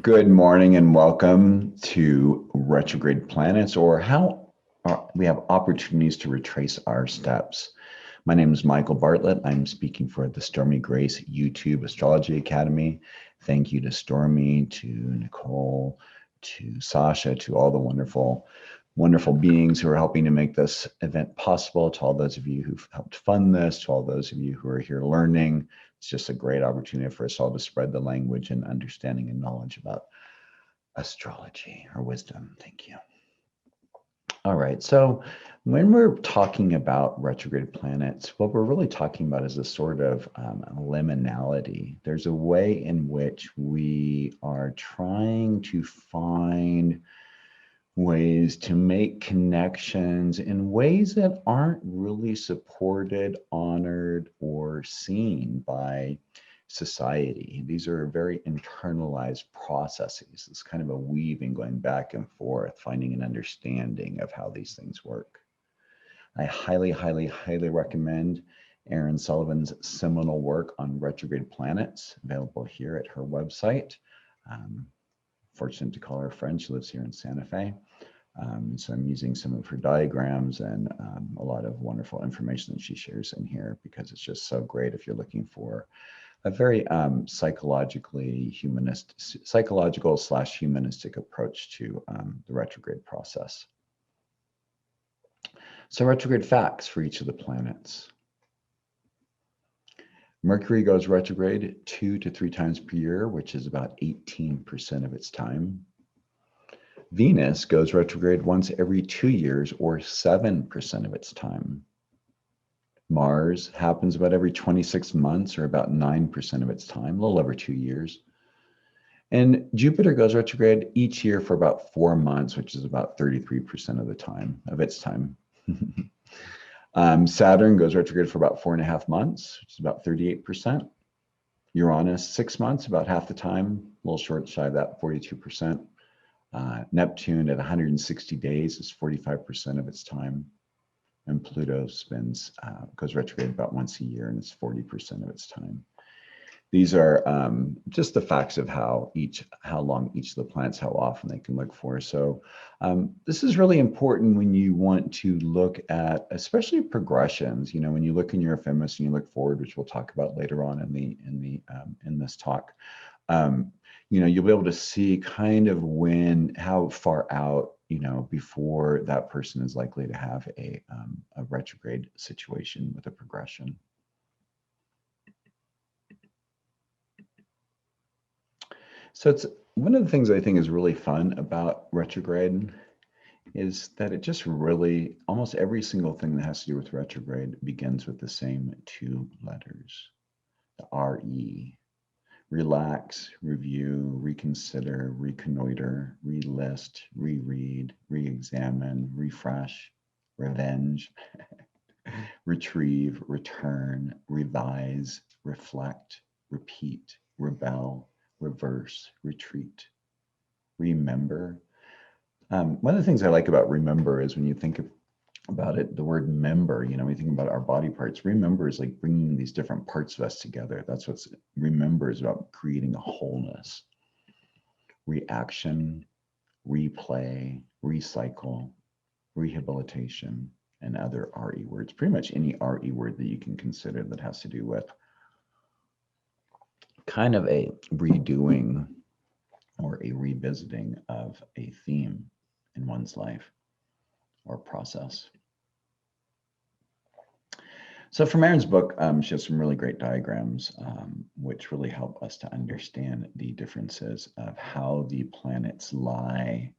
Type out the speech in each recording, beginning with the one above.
Good morning and welcome to Retrograde Planets, or how we have opportunities to retrace our steps. My name is Michael Bartlett. I'm speaking for the Stormie Grace YouTube Astrology Academy. Thank you to Stormie, to Nicole, to Sasha, to all the wonderful beings who are helping to make this event possible, to all those of you who've helped fund this, to all those of you who are here learning. It's just a great opportunity for us all to spread the language and understanding and knowledge about astrology or wisdom. Thank you. All right, so when we're talking about retrograde planets, what we're really talking about is a sort of liminality. There's a way in which we are trying to find ways to make connections in ways that aren't really supported, honored, or seen by society. These are very internalized processes. It's kind of a weaving, going back and forth, finding an understanding of how these things work. I highly recommend Erin Sullivan's seminal work on retrograde planets, available here at her website. Fortunate to call her a friend. She lives here in Santa Fe. So I'm using some of her diagrams and a lot of wonderful information that she shares in here, because it's just so great if you're looking for a very psychological / humanistic approach to the retrograde process. So retrograde facts for each of the planets. Mercury goes retrograde 2 to 3 times per year, which is about 18% of its time. Venus goes retrograde once every 2 years, or 7% of its time. Mars happens about every 26 months, or about 9% of its time, a little over 2 years. And Jupiter goes retrograde each year for about 4 months, which is about 33% of the time, of its time. Saturn goes retrograde for about 4.5 months, which is about 38%. Uranus, 6 months, about half the time, a little short shy of that, 42%. Neptune at 160 days is 45% of its time. And Pluto goes retrograde about once a year, and it's 40% of its time. These are just the facts of how long each of the planets, how often they can look for. So this is really important when you want to look at, especially progressions. You know, when you look in your ephemeris and you look forward, which we'll talk about later on in this talk. You know, you'll be able to see kind of how far out, you know, before that person is likely to have a retrograde situation with a progression. So it's one of the things I think is really fun about retrograde is that it just really, almost every single thing that has to do with retrograde begins with the same 2 letters, the R-E. Relax, review, reconsider, reconnoiter, relist, reread, re-examine, refresh, revenge, retrieve, return, revise, reflect, repeat, rebel, reverse, retreat, remember. One of the things I like about remember is when you think about it, the word member, you know, when you think about our body parts, remember is like bringing these different parts of us together. That's what's remember is about, creating a wholeness. Reaction, replay, recycle, rehabilitation, and other RE words. Pretty much any RE word that you can consider that has to do with kind of a redoing or a revisiting of a theme in one's life or process. So from Erin's book, she has some really great diagrams, which really help us to understand the differences of how the planets lie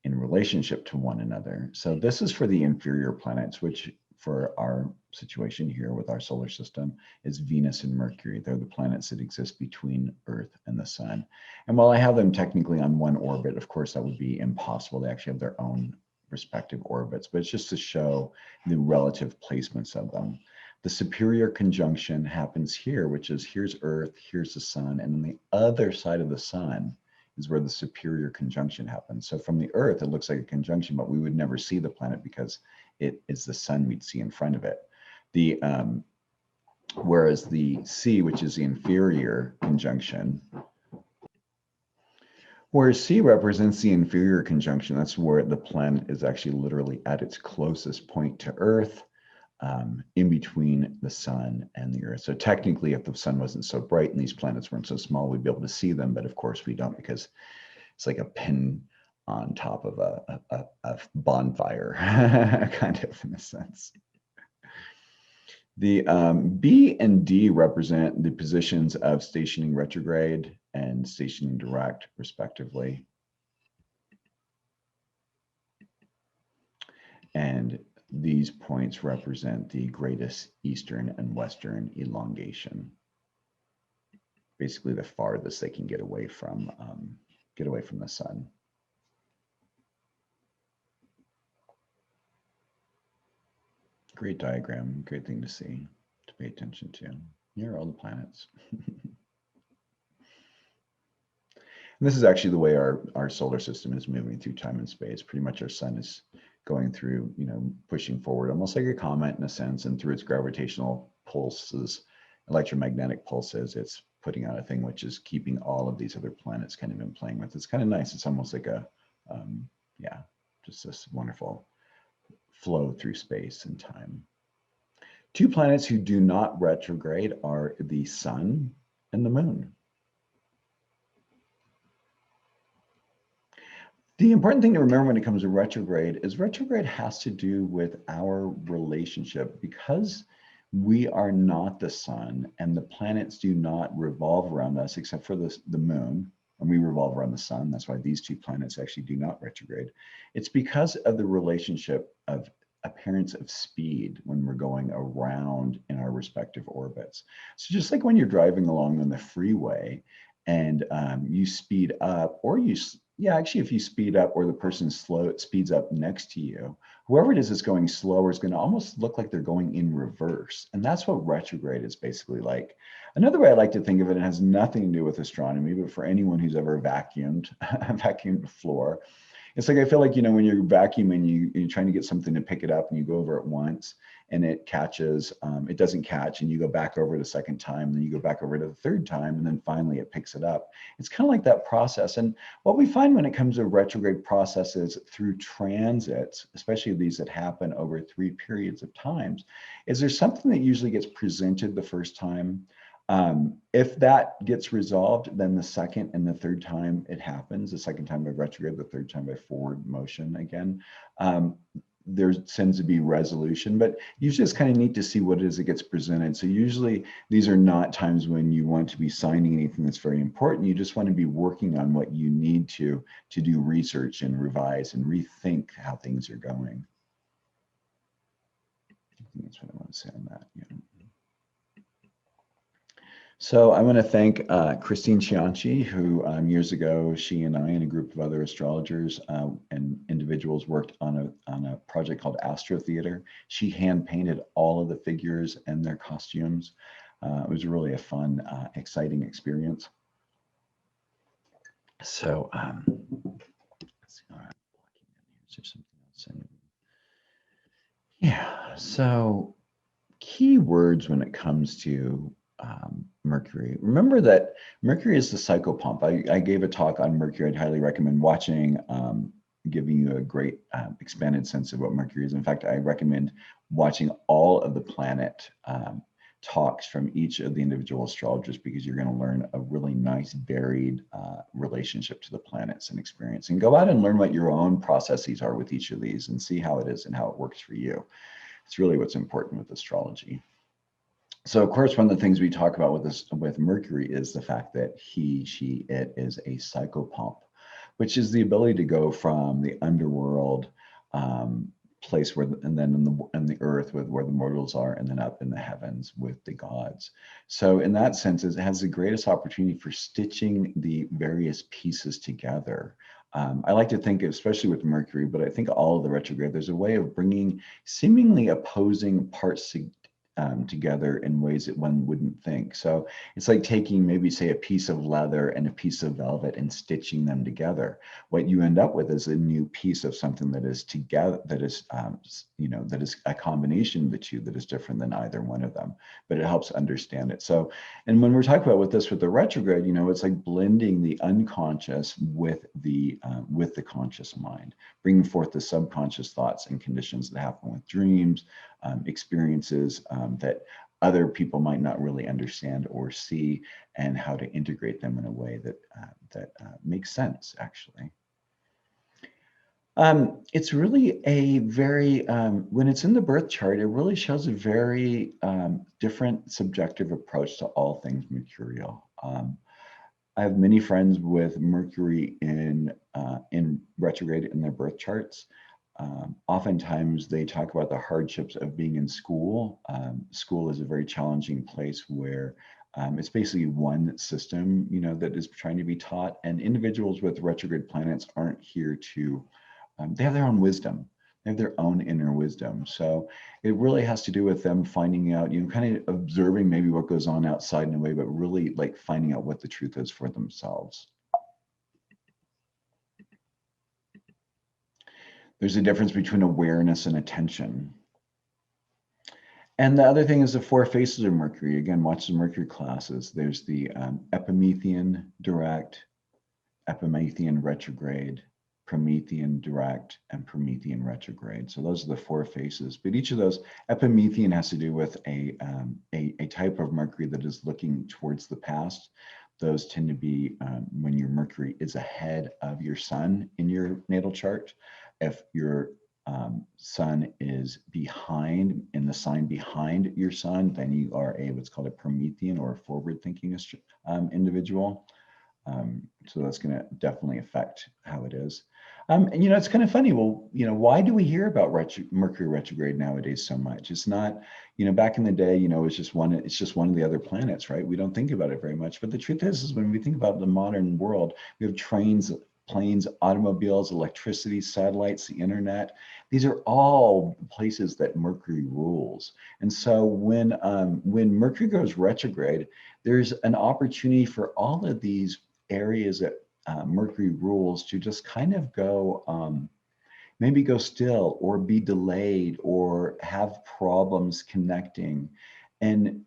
in relationship to one another. So this is for the inferior planets, which for our situation here with our solar system is Venus and Mercury. They're the planets that exist between Earth and the Sun. And while I have them technically on one orbit, of course, that would be impossible. They actually have their own respective orbits, but it's just to show the relative placements of them. The superior conjunction happens here, which is here's Earth, here's the Sun, and on the other side of the Sun is where the superior conjunction happens. So from the Earth, it looks like a conjunction, but we would never see the planet because it is the Sun we'd see in front of it. Whereas the C, which is the inferior conjunction, Where C represents the inferior conjunction, that's where the planet is actually literally at its closest point to Earth, in between the sun and the Earth. So technically, if the sun wasn't so bright and these planets weren't so small, we'd be able to see them. But of course, we don't, because it's like a pin on top of a bonfire, kind of, in a sense. The B and D represent the positions of stationing retrograde and stationing direct, respectively. And these points represent the greatest eastern and western elongation. Basically, the farthest they can get away from the sun. Great diagram, great thing to see, to pay attention to. Here are all the planets. And this is actually the way our solar system is moving through time and space. Pretty much our sun is going through, pushing forward, almost like a comet in a sense, and through its gravitational pulses, electromagnetic pulses, it's putting out a thing which is keeping all of these other planets kind of in playing with. It's kind of nice. It's almost like a, just this wonderful flow through space and time. Two planets who do not retrograde are the sun and the moon. The important thing to remember when it comes to retrograde is retrograde has to do with our relationship. Because we are not the sun and the planets do not revolve around us except for the moon, and we revolve around the sun. That's why these two planets actually do not retrograde. It's because of the relationship of appearance of speed when we're going around in our respective orbits. So just like when you're driving along on the freeway and you speed up, or actually, if you speed up or the person speeds up next to you, whoever it is that's going slower is going to almost look like they're going in reverse. And that's what retrograde is basically like. Another way I like to think of it, it has nothing to do with astronomy, but for anyone who's ever vacuumed the floor, it's like, I feel like, when you're vacuuming, you're trying to get something to pick it up and you go over it once and it catches, it doesn't catch, and you go back over the second time, and then you go back over to the third time, and then finally it picks it up. It's kind of like that process. And what we find when it comes to retrograde processes through transits, especially these that happen over 3 periods of times, is there's something that usually gets presented the first time. If that gets resolved, then the second and the third time it happens, the second time by retrograde, the third time by forward motion again, there tends to be resolution, but usually it's kind of neat to see what it is that gets presented. So usually these are not times when you want to be signing anything that's very important. You just want to be working on what you need to do research and revise and rethink how things are going. I think that's what I want to say on that. Yeah. So I want to thank Christine Cianci, who years ago, she and I and a group of other astrologers and individuals worked on a project called Astro Theater. She hand painted all of the figures and their costumes. It was really a fun, exciting experience. So let's see. All right. Is there something else? Yeah. So key words when it comes to Mercury. Remember that Mercury is the psychopomp. I gave a talk on Mercury. I'd highly recommend watching, giving you a great expanded sense of what Mercury is. In fact, I recommend watching all of the planet talks from each of the individual astrologers, because you're going to learn a really nice, varied relationship to the planets and experience. And go out and learn what your own processes are with each of these and see how it is and how it works for you. It's really what's important with astrology. So, of course, one of the things we talk about with Mercury is the fact that it is a psychopomp, which is the ability to go from the underworld place and then in the earth where the mortals are, and then up in the heavens with the gods. So in that sense, it has the greatest opportunity for stitching the various pieces together. I like to think, especially with Mercury, but I think all of the retrograde, there's a way of bringing seemingly opposing parts together in ways that one wouldn't think. So it's like taking maybe say a piece of leather and a piece of velvet and stitching them together. What you end up with is a new piece of something that is together, that is, that is a combination of the two that is different than either one of them, but it helps understand it. So, and when we're talking about with the retrograde, it's like blending the unconscious with the conscious mind, bringing forth the subconscious thoughts and conditions that happen with dreams, experiences that other people might not really understand or see, and how to integrate them in a way that makes sense, actually. It's really a very, when it's in the birth chart, it really shows a very different subjective approach to all things mercurial. I have many friends with Mercury in retrograde in their birth charts. Oftentimes they talk about the hardships of being in school. School is a very challenging place where it's basically one system, that is trying to be taught, and individuals with retrograde planets aren't here to, they have their own wisdom. They have their own inner wisdom. So it really has to do with them finding out, kind of observing maybe what goes on outside in a way, but really like finding out what the truth is for themselves. There's a difference between awareness and attention. And the other thing is the four phases of Mercury. Again, watch the Mercury classes. There's the Epimethean direct, Epimethean retrograde, Promethean direct, and Promethean retrograde. So those are the four phases. But each of those, Epimethean has to do with a type of Mercury that is looking towards the past. Those tend to be when your Mercury is ahead of your sun in your natal chart. If your sun is behind, in the sign behind your sun, then you are what's called a Promethean or a forward-thinking individual. So that's going to definitely affect how it is. And it's kind of funny. Well, why do we hear about Mercury retrograde nowadays so much? It's not, back in the day, it's just one of the other planets, right? We don't think about it very much. But the truth is when we think about the modern world, we have trains, planes, automobiles, electricity, satellites, the internet. These are all places that Mercury rules. And so when Mercury goes retrograde, there's an opportunity for all of these areas that Mercury rules to just kind of go, maybe go still or be delayed or have problems connecting. And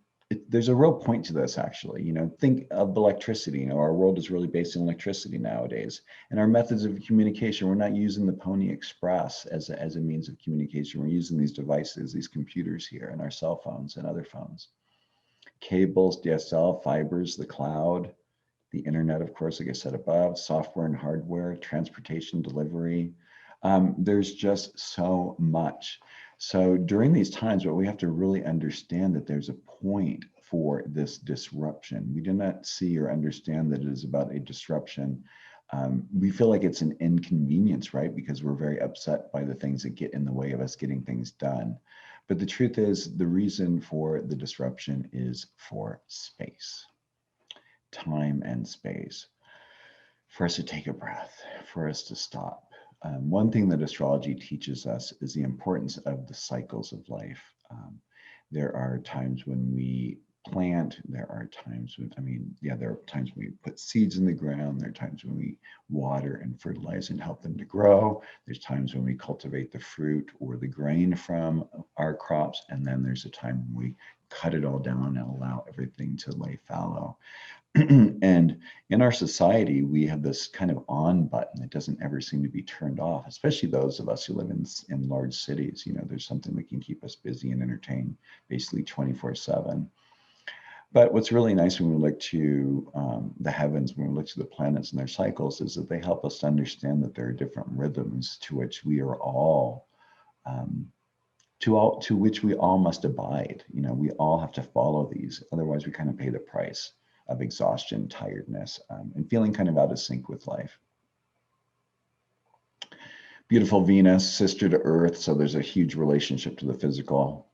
there's a real point to this, actually. Think of electricity. Our world is really based on electricity nowadays. And our methods of communication, we're not using the Pony Express as a means of communication. We're using these devices, these computers here, and our cell phones and other phones. Cables, DSL, fibers, the cloud, the internet, of course, like I said above, software and hardware, transportation, delivery. There's just so much. So during these times, what we have to really understand that there's a point for this disruption. We do not see or understand that it is about a disruption. We feel like it's an inconvenience, right? Because we're very upset by the things that get in the way of us getting things done. But the truth is, the reason for the disruption is for space, time and space, for us to take a breath, for us to stop. One thing that astrology teaches us is the importance of the cycles of life. There are times when we plant, there are times when, there are times when we put seeds in the ground, there are times when we water and fertilize and help them to grow. There's times when we cultivate the fruit or the grain from our crops, and then there's a time when we cut it all down and allow everything to lay fallow. And in our society, we have this kind of on button that doesn't ever seem to be turned off, especially those of us who live in large cities. There's something that can keep us busy and entertained basically 24/7. But what's really nice when we look to the heavens, when we look to the planets and their cycles, is that they help us to understand that there are different rhythms to which we are all, to which we all must abide. We all have to follow these. Otherwise, we kind of pay the price of exhaustion, tiredness, and feeling kind of out of sync with life. Beautiful Venus, sister to Earth, so there's a huge relationship to the physical.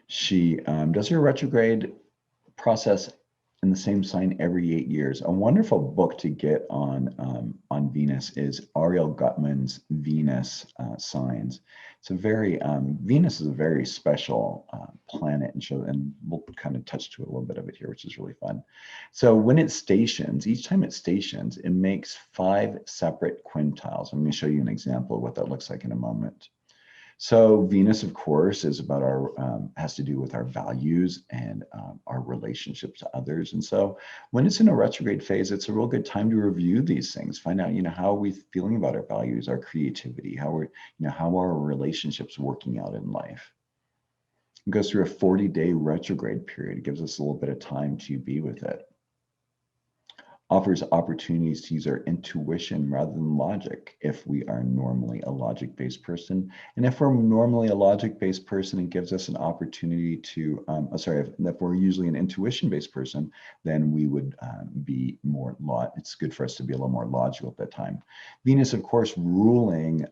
She does her retrograde process in the same sign every 8 years. A wonderful book to get on Venus is Ariel Gutman's Venus Signs. It's a very Venus is a very special planet, and we'll kind of touch to a little bit of it here, which is really fun. So when it stations, each time it stations, it makes 5 separate quintiles. I'm going to show you an example of what that looks like in a moment. So Venus, of course, is about has to do with our values and our relationships to others. And so when it's in a retrograde phase, it's a real good time to review these things, find out, how are we feeling about our values, our creativity, how are our relationships working out in life. It goes through a 40-day retrograde period. It gives us a little bit of time to be with it. Offers opportunities to use our intuition rather than logic if we are normally a logic-based person. And if we're normally a logic-based person, it gives us an opportunity to, if we're usually an intuition-based person, then we would be more, it's good for us to be a little more logical at that time. Venus, of course, ruling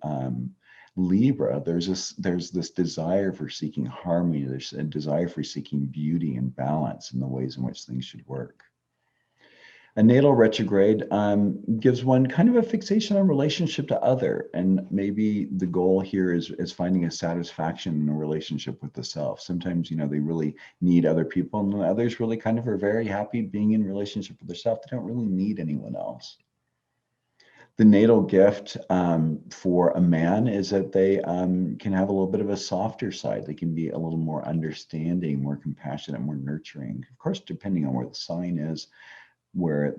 Libra, there's this desire for seeking harmony, there's a desire for seeking beauty and balance in the ways in which things should work. A natal retrograde gives one kind of a fixation on relationship to other. And maybe the goal here is finding a satisfaction in a relationship with the self. Sometimes, they really need other people, and others really kind of are very happy being in relationship with themselves. They don't really need anyone else. The natal gift for a man is that they can have a little bit of a softer side. They can be a little more understanding, more compassionate, more nurturing. Of course, depending on where the sign is, where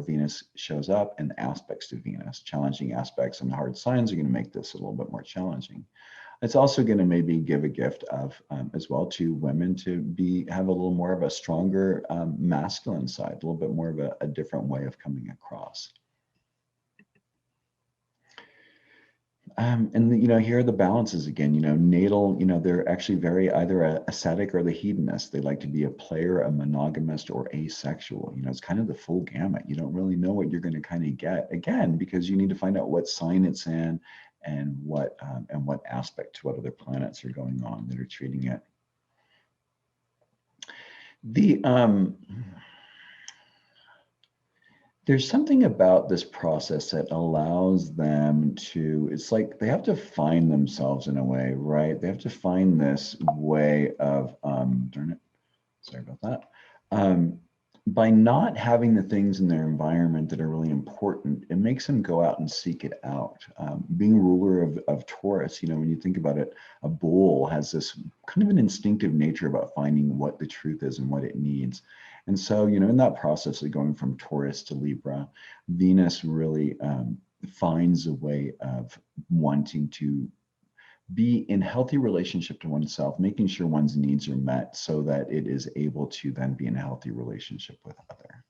Venus shows up, and the aspects to Venus. Challenging aspects and hard signs are going to make this a little bit more challenging. It's also going to maybe give a gift of as well to women to have a little more of a stronger masculine side, a little bit more of a different way of coming across. Here are the balances again. Natal, they're actually very either a ascetic or the hedonist. They like to be a player, a monogamist, or asexual. It's kind of the full gamut. You don't really know what you're going to kind of get, again, because you need to find out what sign it's in and what aspect to what other planets are going on that are treating it. There's something about this process that allows them to, it's like they have to find themselves in a way, right? They have to find this way of, darn it, sorry about that. By not having the things in their environment that are really important, it makes them go out and seek it out. Being ruler of Taurus, when you think about it, a bull has this kind of an instinctive nature about finding what the truth is and what it needs. And so, in that process of going from Taurus to Libra, Venus really finds a way of wanting to be in healthy relationship to oneself, making sure one's needs are met so that it is able to then be in a healthy relationship with other.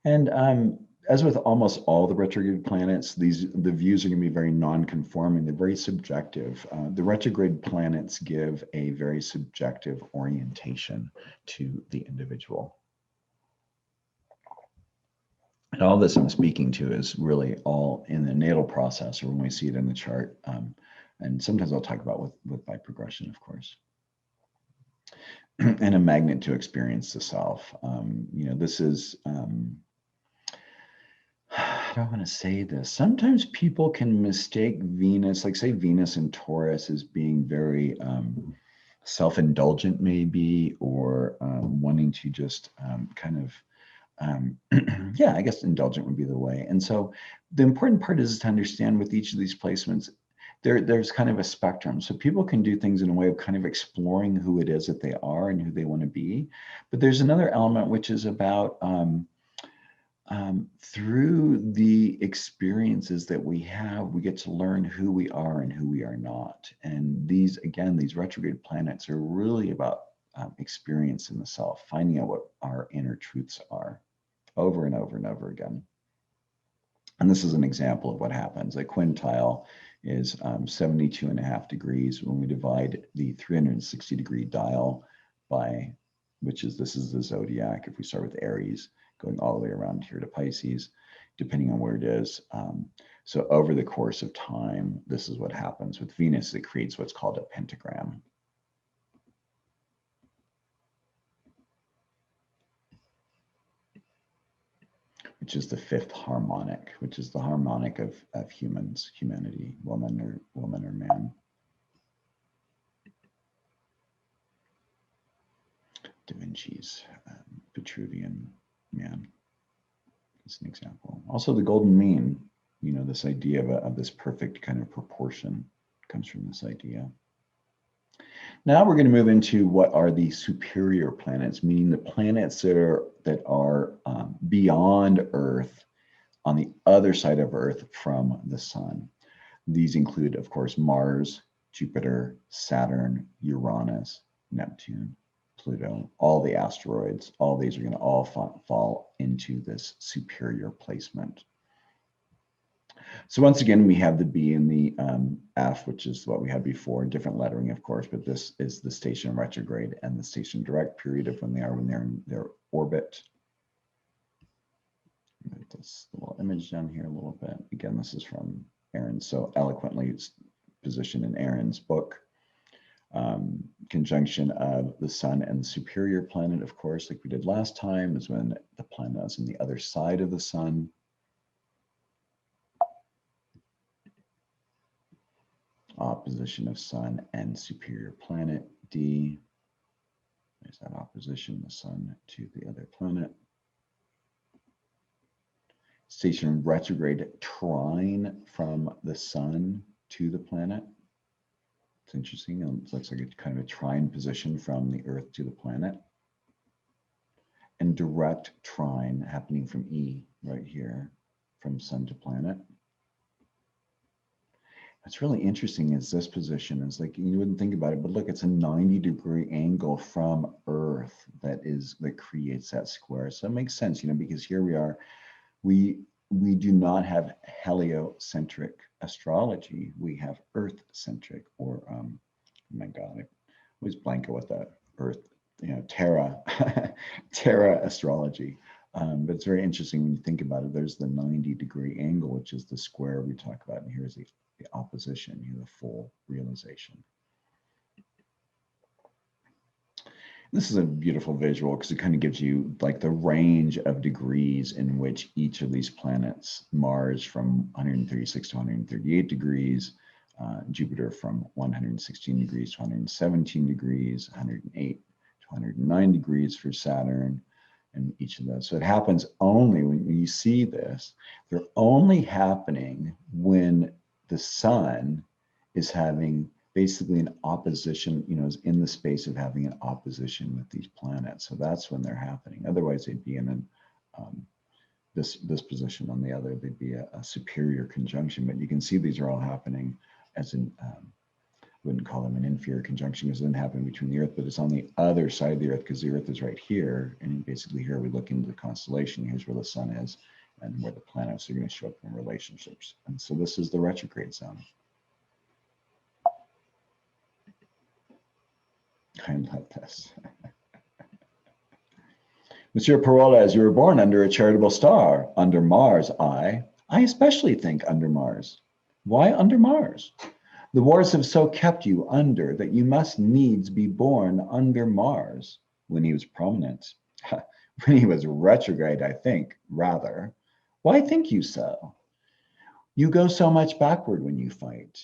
And as with almost all the retrograde planets, the views are going to be very non-conforming. They're very subjective. The retrograde planets give a very subjective orientation to the individual. And all this I'm speaking to is really all in the natal process, or when we see it in the chart. And sometimes I'll talk about with by progression, of course. And a magnet to experience the self. This is, how do I want to say this? Sometimes people can mistake Venus, like say Venus in Taurus, as being very self-indulgent maybe, or wanting to just yeah, I guess indulgent would be the way. And so the important part is to understand with each of these placements, there's kind of a spectrum. So people can do things in a way of kind of exploring who it is that they are and who they want to be. But there's another element which is about through the experiences that we have, we get to learn who we are and who we are not. And these retrograde planets are really about experiencing the self, finding out what our inner truths are over and over and over again. And this is an example of what happens. A quintile is 72.5 degrees. When we divide the 360-degree dial by, this is the zodiac. If we start with Aries, going all the way around here to Pisces, depending on where it is. So over the course of time, this is what happens. With Venus, it creates what's called a pentagram. which is the fifth harmonic, which is the harmonic of humanity, woman or man. Da Vinci's Vitruvian Man is an example. Also the golden mean, this idea of this perfect kind of proportion comes from this idea. Now we're going to move into what are the superior planets, meaning the planets that are beyond Earth, on the other side of Earth from the sun. These include, of course, Mars, Jupiter, Saturn, Uranus, Neptune, Pluto, all the asteroids. All these are going to all fall into this superior placement. So once again, we have the B and the F, which is what we had before, different lettering, of course, but this is the station retrograde and the station direct period of when they're in their orbit. Put this little image down here a little bit. Again, this is from Aaron, so eloquently it's positioned in Aaron's book. Conjunction of the sun and the superior planet, of course, like we did last time, is when the planet is on the other side of the sun. Opposition of sun and superior planet, D. There's that opposition, the sun to the other planet. Station retrograde trine from the sun to the planet. It's interesting. It looks like a kind of a trine position from the Earth to the planet. And direct trine happening from E right here, from sun to planet. What's really interesting is this position is like, you wouldn't think about it, but look, it's a 90-degree angle from Earth that creates that square. So it makes sense, because here we are, we do not have heliocentric astrology. We have Earth-centric, or oh my God, I always blank with that Earth, Terra, Terra astrology. But it's very interesting when you think about it. There's the 90-degree angle, which is the square we talk about, and here's the opposition, the full realization. This is a beautiful visual because it kind of gives you like the range of degrees in which each of these planets, Mars from 136 to 138 degrees, Jupiter from 116 degrees to 117 degrees, 108 to 109 degrees for Saturn, and each of those. So it happens only when you see this, they're only happening when the sun is having basically an opposition, is in the space of having an opposition with these planets. So that's when they're happening. Otherwise, they'd be in this position on the other. They'd be a superior conjunction. But you can see these are all happening as in, I wouldn't call them an inferior conjunction because it doesn't happen between the Earth, but it's on the other side of the Earth because the Earth is right here. And basically here we look into the constellation. Here's where the sun is and where the planets are going to show up in relationships. And so this is the retrograde zone. I love this. Monsieur Parola, you were born under a charitable star, under Mars. I especially think under Mars. Why under Mars? The wars have so kept you under that you must needs be born under Mars. When he was prominent, when he was retrograde, I think, rather. Why think you so? You go so much backward when you fight.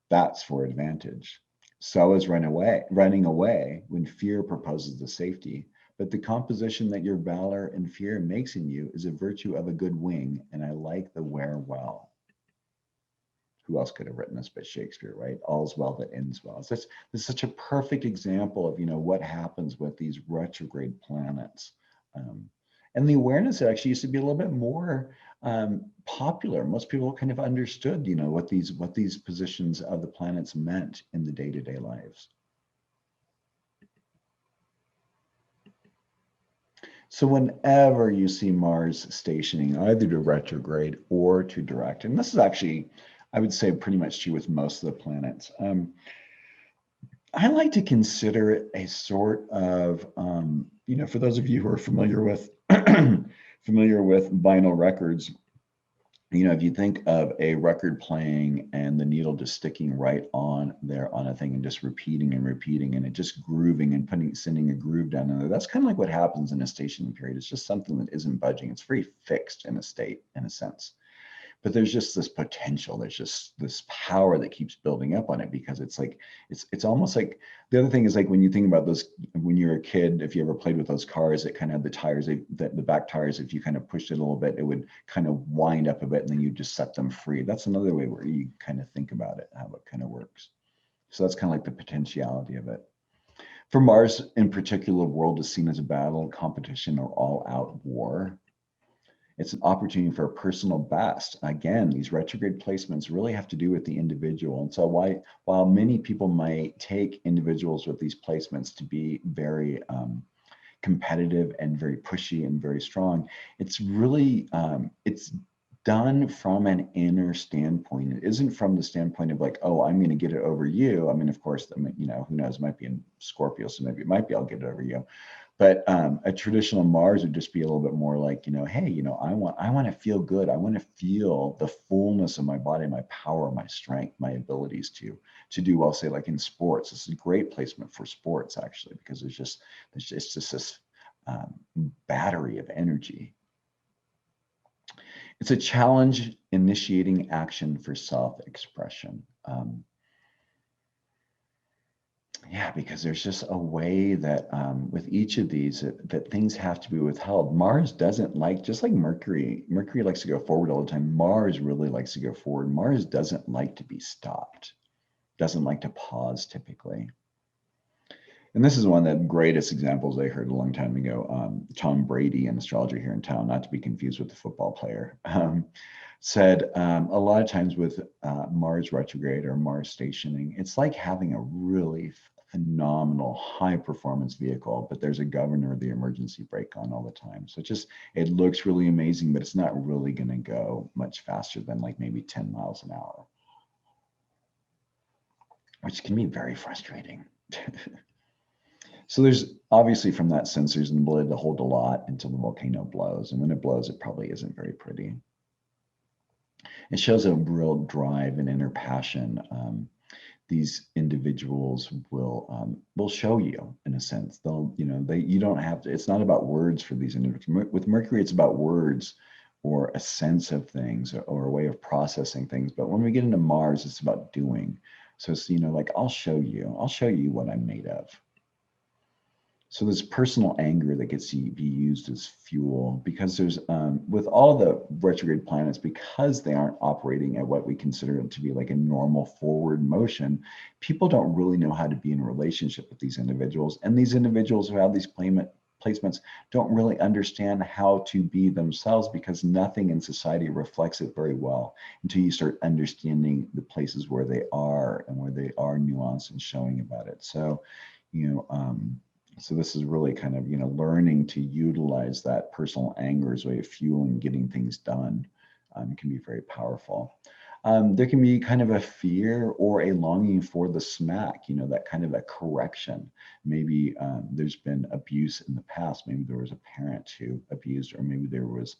That's for advantage. So is running away when fear proposes the safety. But the composition that your valor and fear makes in you is a virtue of a good wing, and I like the wear well. Who else could have written this but Shakespeare, right? All's well that ends well. This is such a perfect example of what happens with these retrograde planets. And the awareness actually used to be a little bit more popular. Most people kind of understood, what these positions of the planets meant in the day-to-day lives. So whenever you see Mars stationing either to retrograde or to direct, and this is actually, I would say, pretty much true with most of the planets. I like to consider it a sort of, for those of you who are familiar with vinyl records, You know, if you think of a record playing and the needle just sticking right on there on a thing and just repeating and repeating and it just grooving and sending a groove down in there, that's kind of like what happens in a stationary period. It's just something that isn't budging. It's very fixed in a state, in a sense. But there's just this potential, there's just this power that keeps building up on it, because it's like it's almost like, the other thing is, like when you think about those, when you're a kid, if you ever played with those cars that kind of have the tires, the back tires, if you kind of pushed it a little bit, it would kind of wind up a bit and then you just set them free. That's another way where you kind of think about it, how it kind of works. So that's kind of like the potentiality of it. For Mars in particular, the world is seen as a battle, competition, or all-out war. It's an opportunity for a personal best. Again, these retrograde placements really have to do with the individual. And so while many people might take individuals with these placements to be very competitive and very pushy and very strong, it's really, it's done from an inner standpoint. It isn't from the standpoint of like, oh, I'm going to get it over you. I mean, of course, you know, who knows, it might be in Scorpio, so maybe it might be I'll get it over you. But a traditional Mars would just be a little bit more like, you know, hey, you know, I want to feel good. I want to feel the fullness of my body, my power, my strength, my abilities to do well. Say like in sports, this is a great placement for sports actually, because it's just this battery of energy. It's a challenge initiating action for self-expression. Yeah, because there's just a way that with each of these that things have to be withheld. Mars doesn't like, just like Mercury likes to go forward all the time. Mars really likes to go forward. Mars doesn't like to be stopped, doesn't like to pause typically. And this is one of the greatest examples I heard a long time ago. Tom Brady, an astrologer here in town, not to be confused with the football player, said a lot of times with Mars retrograde or Mars stationing, it's like having a really phenomenal high performance vehicle, but there's a governor of the emergency brake on all the time. So it looks really amazing, but it's not really going to go much faster than like maybe 10 miles an hour, which can be very frustrating. So there's obviously, from that sense, there's an ability to hold a lot until the volcano blows. And when it blows, it probably isn't very pretty. It shows a real drive and inner passion. These individuals will show you, in a sense. They'll, you know, you don't have to, it's not about words for these individuals. With Mercury, it's about words or a sense of things or a way of processing things. But when we get into Mars, it's about doing. So it's, you know, like, I'll show you what I'm made of. So there's personal anger that gets to be used as fuel, because there's, with all the retrograde planets, because they aren't operating at what we consider to be like a normal forward motion, people don't really know how to be in a relationship with these individuals. And these individuals who have these placements don't really understand how to be themselves, because nothing in society reflects it very well until you start understanding the places where they are and where they are nuanced and showing about it. So, you know, so this is really kind of, you know, learning to utilize that personal anger as a way of fueling getting things done. Can be very powerful. There can be kind of a fear or a longing for the smack, you know, that kind of a correction. Maybe there's been abuse in the past. Maybe there was a parent who abused, or maybe there was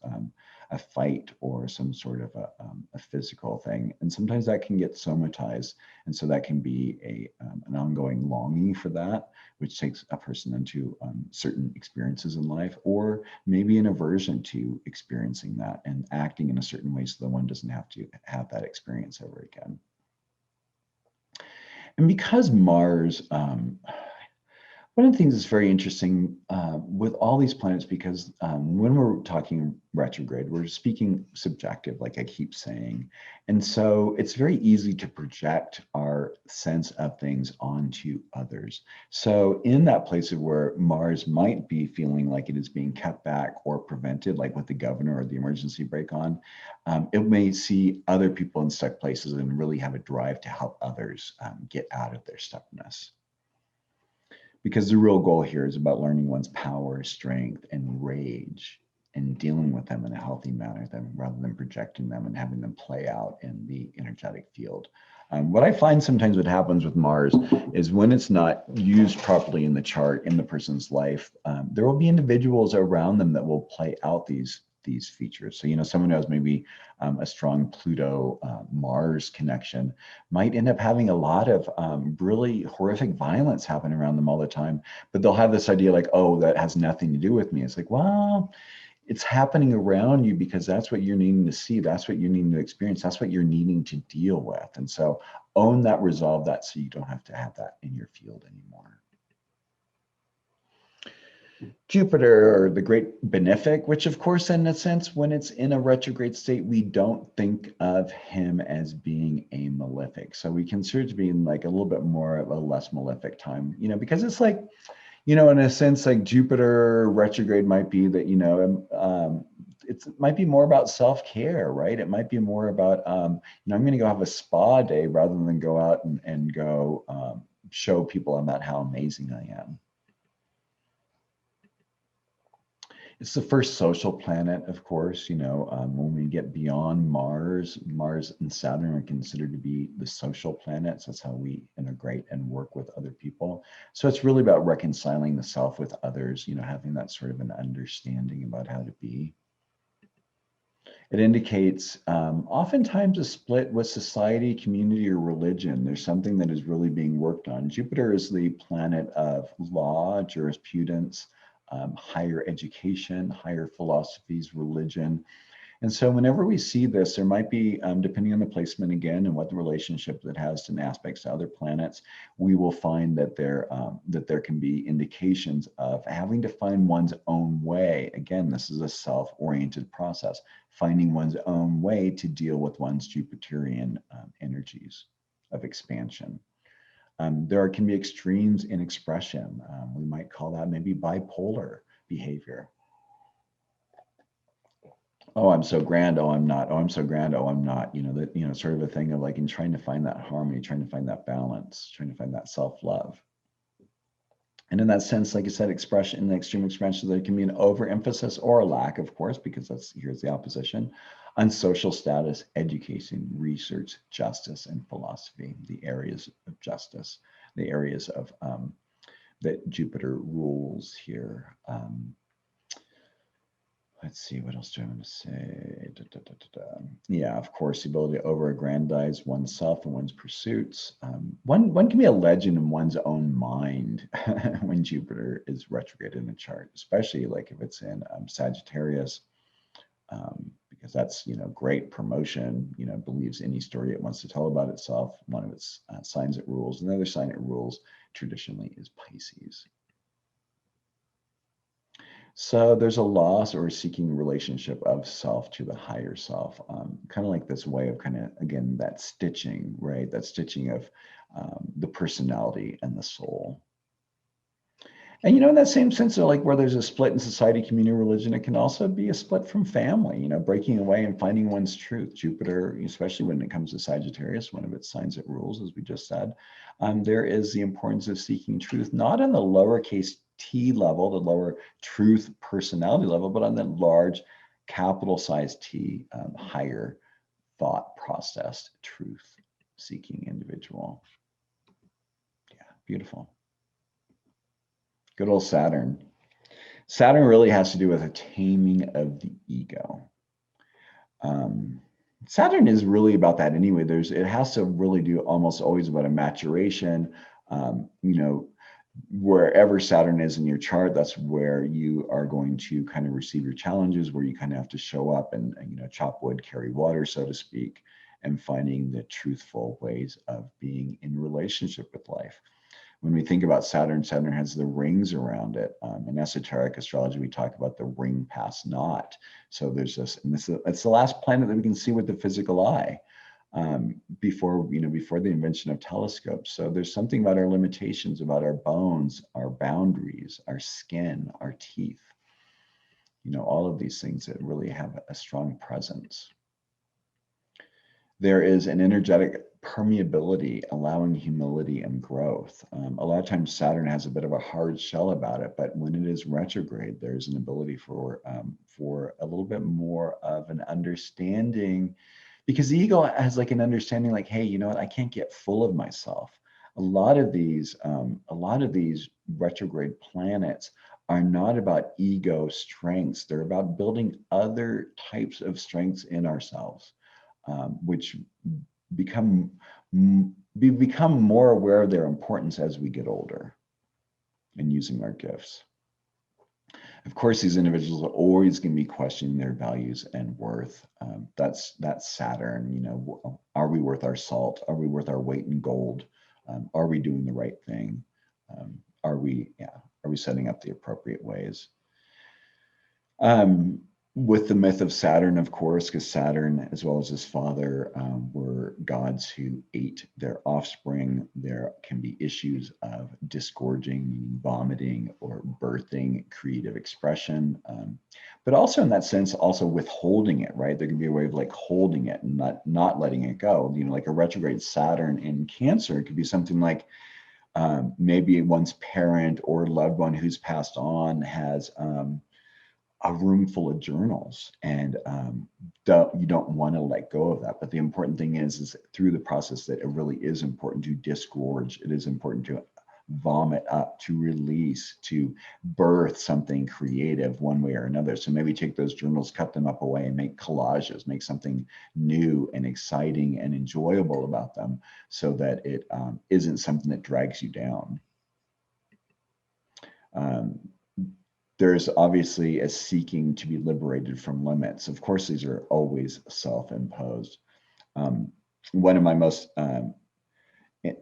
a fight or some sort of a physical thing. And sometimes that can get somatized. And so that can be an ongoing longing for that, which takes a person into certain experiences in life, or maybe an aversion to experiencing that and acting in a certain way so that one doesn't have to have that experience ever again. And because Mars, one of the things that's very interesting with all these planets, because when we're talking retrograde, we're speaking subjective, like I keep saying. And so it's very easy to project our sense of things onto others. So in that place of where Mars might be feeling like it is being kept back or prevented, like with the governor or the emergency brake on, it may see other people in stuck places and really have a drive to help others get out of their stuckness. Because the real goal here is about learning one's power, strength, and rage, and dealing with them in a healthy manner, rather than projecting them and having them play out in the energetic field. What I find sometimes what happens with Mars is when it's not used properly in the chart, in the person's life, there will be individuals around them that will play out these these features. So, you know, someone who has maybe a strong Pluto Mars connection might end up having a lot of really horrific violence happen around them all the time. But they'll have this idea like, oh, that has nothing to do with me. It's like, well, it's happening around you because that's what you're needing to see. That's what you're needing to experience. That's what you're needing to deal with. And so own that, resolve that, so you don't have to have that in your field anymore. Jupiter, or the great benefic, which of course, in a sense, when it's in a retrograde state, we don't think of him as being a malefic. So we consider it to be in like a little bit more of a less malefic time, you know, because it's like, you know, in a sense, like Jupiter retrograde might be that, you know, it might be more about self-care, right? It might be more about, you know, I'm going to go have a spa day rather than go out and go show people about how amazing I am. It's the first social planet, of course, you know, when we get beyond Mars and Saturn are considered to be the social planets. That's how we integrate and work with other people. So it's really about reconciling the self with others, you know, having that sort of an understanding about how to be. It indicates oftentimes a split with society, community, or religion. There's something that is really being worked on. Jupiter is the planet of law, jurisprudence, higher education, higher philosophies, religion. And so whenever we see this, there might be, depending on the placement again and what the relationship that has to aspects to other planets, we will find that there can be indications of having to find one's own way. Again, this is a self-oriented process, finding one's own way to deal with one's Jupiterian energies of expansion. There can be extremes in expression. We might call that maybe bipolar behavior. Oh, I'm so grand. Oh, I'm not. Oh, I'm so grand. Oh, I'm not. You know, that, you know, sort of a thing of like in trying to find that harmony, trying to find that balance, trying to find that self-love. And in that sense, like I said, expression, in the extreme expression, there can be an overemphasis or a lack, of course, because here's the opposition, on social status, education, research, justice, and philosophy, the areas of justice, the areas of that Jupiter rules here. Let's see, what else do I want to say? Yeah, of course, the ability to over-aggrandize oneself and one's pursuits. One can be a legend in one's own mind when Jupiter is retrograde in a chart, especially like if it's in Sagittarius, because that's, you know, great promotion, you know, believes any story it wants to tell about itself. One of its signs it rules. Another sign it rules traditionally is Pisces. So there's a loss or seeking relationship of self to the higher self, kind of like this way of kind of, again, that stitching, right? That stitching of the personality and the soul. And, you know, in that same sense of like where there's a split in society, community, religion, it can also be a split from family, you know, breaking away and finding one's truth. Jupiter, especially when it comes to Sagittarius, one of its signs it rules, as we just said, there is the importance of seeking truth, not on the lowercase T level, the lower truth personality level, but on the large capital size T, higher thought processed truth seeking individual. Yeah, beautiful. Good old Saturn. Saturn really has to do with a taming of the ego. Saturn is really about that anyway. It has to really do almost always about a maturation. You know, wherever Saturn is in your chart, that's where you are going to kind of receive your challenges, where you kind of have to show up and you know, chop wood, carry water, so to speak, and finding the truthful ways of being in relationship with life. When we think about Saturn, Saturn has the rings around it. In esoteric astrology, we talk about the ring past naught. So there's this, and it's the last planet that we can see with the physical eye. Before the invention of telescopes. So there's something about our limitations, about our bones, our boundaries, our skin, our teeth, you know, all of these things that really have a strong presence. There is an energetic permeability, allowing humility and growth. A lot of times Saturn has a bit of a hard shell about it, but when it is retrograde, there's an ability for a little bit more of an understanding, because the ego has like an understanding like, hey, you know what, I can't get full of myself. A lot of these retrograde planets are not about ego strengths. They're about building other types of strengths in ourselves, which become more aware of their importance as we get older and using our gifts. Of course, these individuals are always going to be questioning their values and worth. That's Saturn. You know, are we worth our salt? Are we worth our weight in gold? Are we doing the right thing? Are we setting up the appropriate ways? With the myth of Saturn, of course, because Saturn, as well as his father, were gods who ate their offspring. There can be issues of disgorging, meaning vomiting, or birthing creative expression. But also in that sense, also withholding it, right? There can be a way of like holding it and not letting it go. You know, like a retrograde Saturn in Cancer could be something like maybe one's parent or loved one who's passed on has a room full of journals, and you don't want to let go of that. But the important thing is through the process that it really is important to disgorge. It is important to vomit up, to release, to birth something creative one way or another. So maybe take those journals, cut them up away, and make collages, make something new and exciting and enjoyable about them, so that it isn't something that drags you down. There's obviously a seeking to be liberated from limits. Of course, these are always self-imposed. One of my most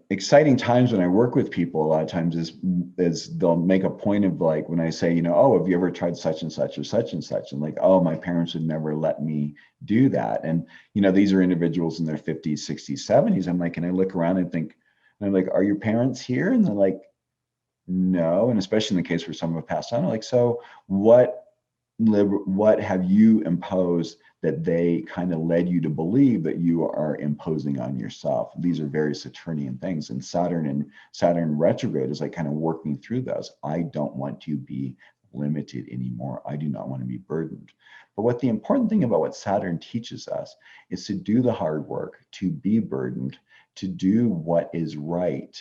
exciting times when I work with people a lot of times is they'll make a point of like, when I say, you know, oh, have you ever tried such and such or such and such? And like, oh, my parents would never let me do that. And, you know, these are individuals in their 50s, 60s, 70s. I'm like, and I look around and think, and I'm like, are your parents here? And they're like, no. And especially in the case where some have passed on, like, so what have you imposed that they kind of led you to believe that you are imposing on yourself? These are very Saturnian things, and Saturn retrograde is like kind of working through those. I don't want to be limited anymore. I do not want to be burdened. But what the important thing about what Saturn teaches us is to do the hard work, to be burdened, to do what is right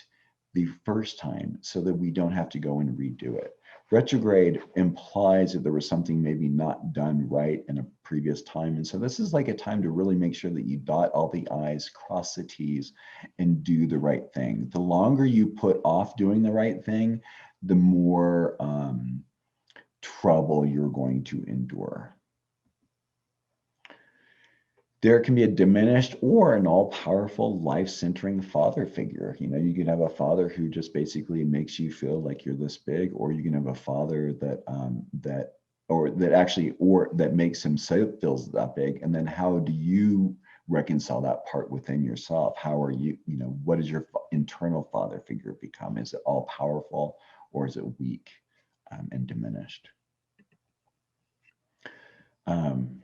the first time, so that we don't have to go and redo it. Retrograde implies that there was something maybe not done right in a previous time. And so this is like a time to really make sure that you dot all the I's, cross the T's, and do the right thing. The longer you put off doing the right thing, the more trouble you're going to endure. There can be a diminished or an all-powerful, life-centering father figure. You know, you can have a father who just basically makes you feel like you're this big, or you can have a father that that makes himself feels that big. And then how do you reconcile that part within yourself? How are you, you know, what does your internal father figure become? Is it all-powerful, or is it weak and diminished?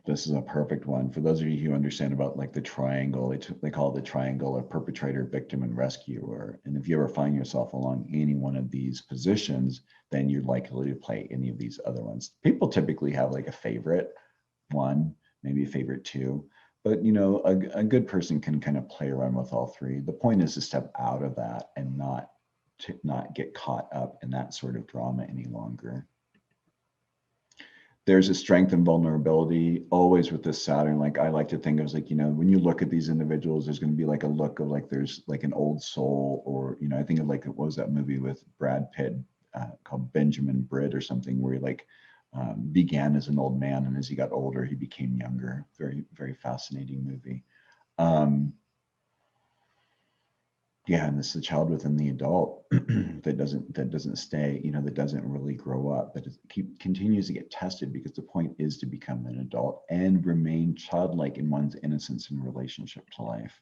This is a perfect one. For those of you who understand about like the triangle, they call it the triangle of perpetrator, victim, and rescuer. And if you ever find yourself along any one of these positions, then you're likely to play any of these other ones. People typically have like a favorite one, maybe a favorite two, but you know, a good person can kind of play around with all three. The point is to step out of that and not get caught up in that sort of drama any longer. There's a strength and vulnerability always with this Saturn. Like I like to think of as like, you know, when you look at these individuals, there's going to be like a look of like, there's like an old soul, or, you know, I think of like, what was that movie with Brad Pitt called Benjamin Britt or something, where he like began as an old man, and as he got older, he became younger. Very, very fascinating movie. Yeah, and this is a child within the adult that doesn't stay, you know, that doesn't really grow up, but it continues to get tested, because the point is to become an adult and remain childlike in one's innocence in relationship to life.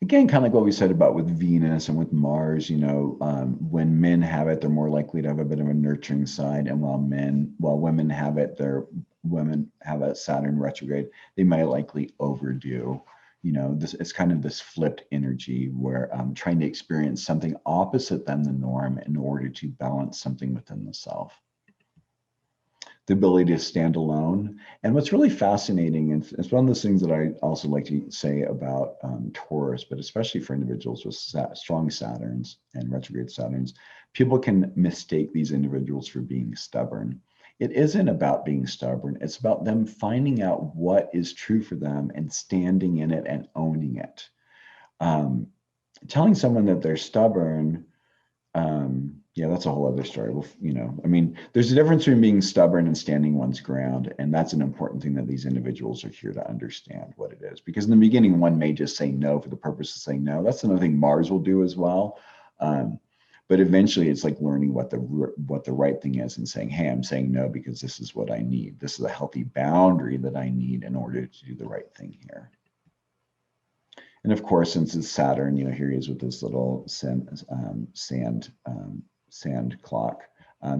Again, kind of like what we said about with Venus and with Mars, you know, when men have it, they're more likely to have a bit of a nurturing side, and while women have it, women have a Saturn retrograde, they might likely overdo. You know, it's kind of this flipped energy where I'm trying to experience something opposite than the norm in order to balance something within the self. The ability to stand alone. And what's really fascinating, and it's one of those things that I also like to say about Taurus, but especially for individuals with strong Saturns and retrograde Saturns, People can mistake these individuals for being stubborn. It isn't about being stubborn. It's about them finding out what is true for them and standing in it and owning it. Telling someone that they're stubborn, yeah, that's a whole other story. Well, I mean, there's a difference between being stubborn and standing one's ground. And that's an important thing that these individuals are here to understand what it is. Because in the beginning, one may just say no for the purpose of saying no. That's another thing Mars will do as well. But eventually it's like learning what the right thing is and saying, hey, I'm saying no because this is what I need. This is a healthy boundary that I need in order to do the right thing here. And of course, since it's Saturn, here he is with this little sand clock,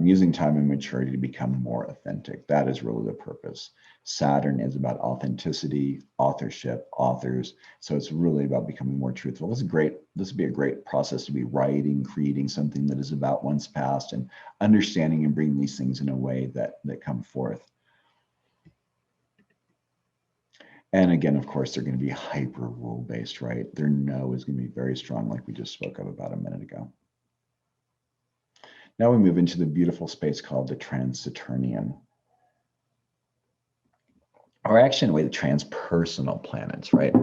using time and maturity to become more authentic. That is really the purpose. Saturn is about authenticity, authorship, authors. So it's really about becoming more truthful. This would be a great process to be writing, creating something that is about one's past and understanding and bringing these things in a way that come forth. And again, of course, they're going to be hyper rule-based, right? Their no is going to be very strong, like we just spoke of about a minute ago. Now we move into the beautiful space called the TransSaturnian. Or actually, in a way, the transpersonal planets, right?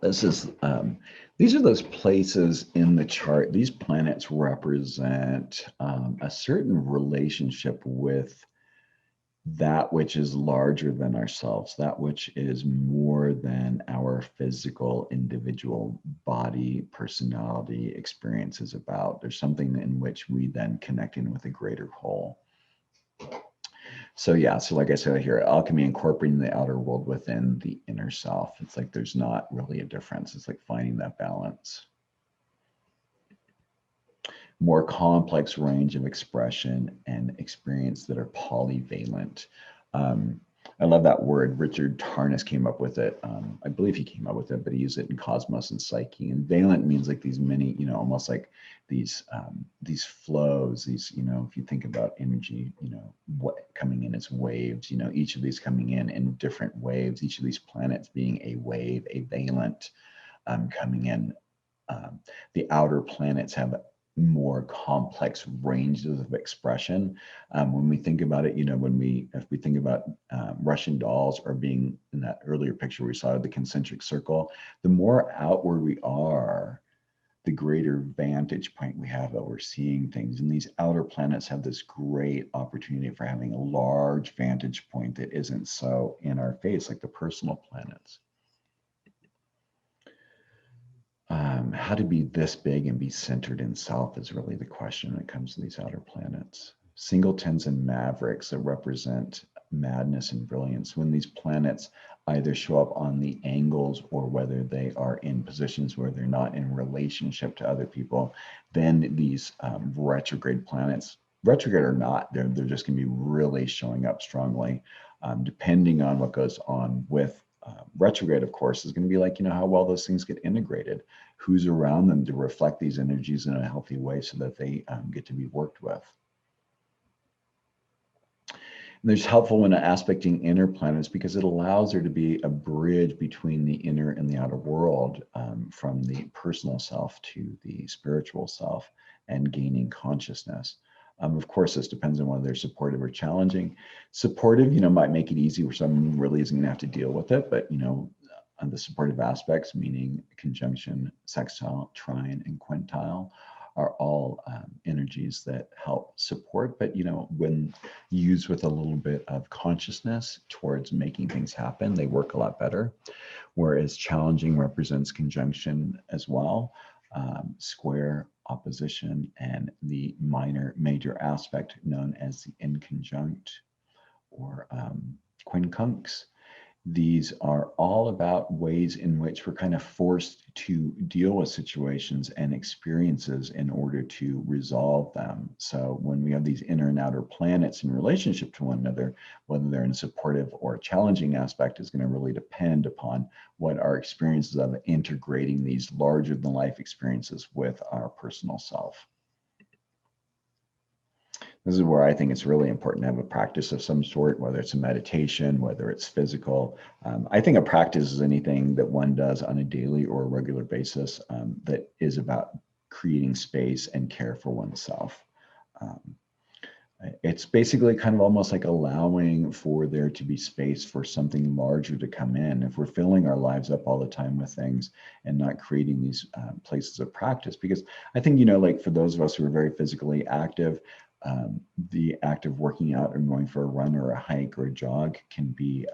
These are those places in the chart. These planets represent a certain relationship with that which is larger than ourselves, that which is more than our physical individual body, personality, experience is about. There's something in which we then connect in with a greater whole. So yeah, so like I said here, alchemy incorporating the outer world within the inner self. It's like there's not really a difference. It's like finding that balance. More complex range of expression and experience that are polyvalent. I love that word. Richard Tarnas came up with it. I believe he came up with it, but he used it in Cosmos and Psyche. And valent means like these many, almost like these flows. These, if you think about energy, what coming in as waves. Each of these coming in different waves. Each of these planets being a wave, a valent coming in. The outer planets have more complex ranges of expression. When we think about it, if we think about Russian dolls or being in that earlier picture we saw the concentric circle, the more outward we are, the greater vantage point we have over seeing things. And these outer planets have this great opportunity for having a large vantage point that isn't so in our face like the personal planets. How to be this big and be centered in self is really the question when it comes to these outer planets. Singletons and mavericks that represent madness and brilliance. When these planets either show up on the angles or whether they are in positions where they're not in relationship to other people, then these retrograde planets, retrograde or not, they're just going to be really showing up strongly, depending on what goes on with retrograde, of course, is going to be like, how well those things get integrated, who's around them to reflect these energies in a healthy way so that they get to be worked with. And there's helpful when aspecting inner planets because it allows there to be a bridge between the inner and the outer world, from the personal self to the spiritual self and gaining consciousness. Of course, this depends on whether they're supportive or challenging. Supportive, might make it easy where someone really isn't going to have to deal with it. But, on the supportive aspects, meaning conjunction, sextile, trine, and quintile, are all energies that help support. But, when used with a little bit of consciousness towards making things happen, they work a lot better. Whereas challenging represents conjunction as well. Square, opposition, and the major aspect known as the inconjunct or quincunx. These are all about ways in which we're kind of forced to deal with situations and experiences in order to resolve them. So when we have these inner and outer planets in relationship to one another, whether they're in a supportive or a challenging aspect is going to really depend upon what our experiences of integrating these larger than life experiences with our personal self. This is where I think it's really important to have a practice of some sort, whether it's a meditation, whether it's physical. I think a practice is anything that one does on a daily or a regular basis that is about creating space and care for oneself. It's basically kind of almost like allowing for there to be space for something larger to come in. If we're filling our lives up all the time with things and not creating these places of practice, because I think, like for those of us who are very physically active, the act of working out and going for a run or a hike or a jog can be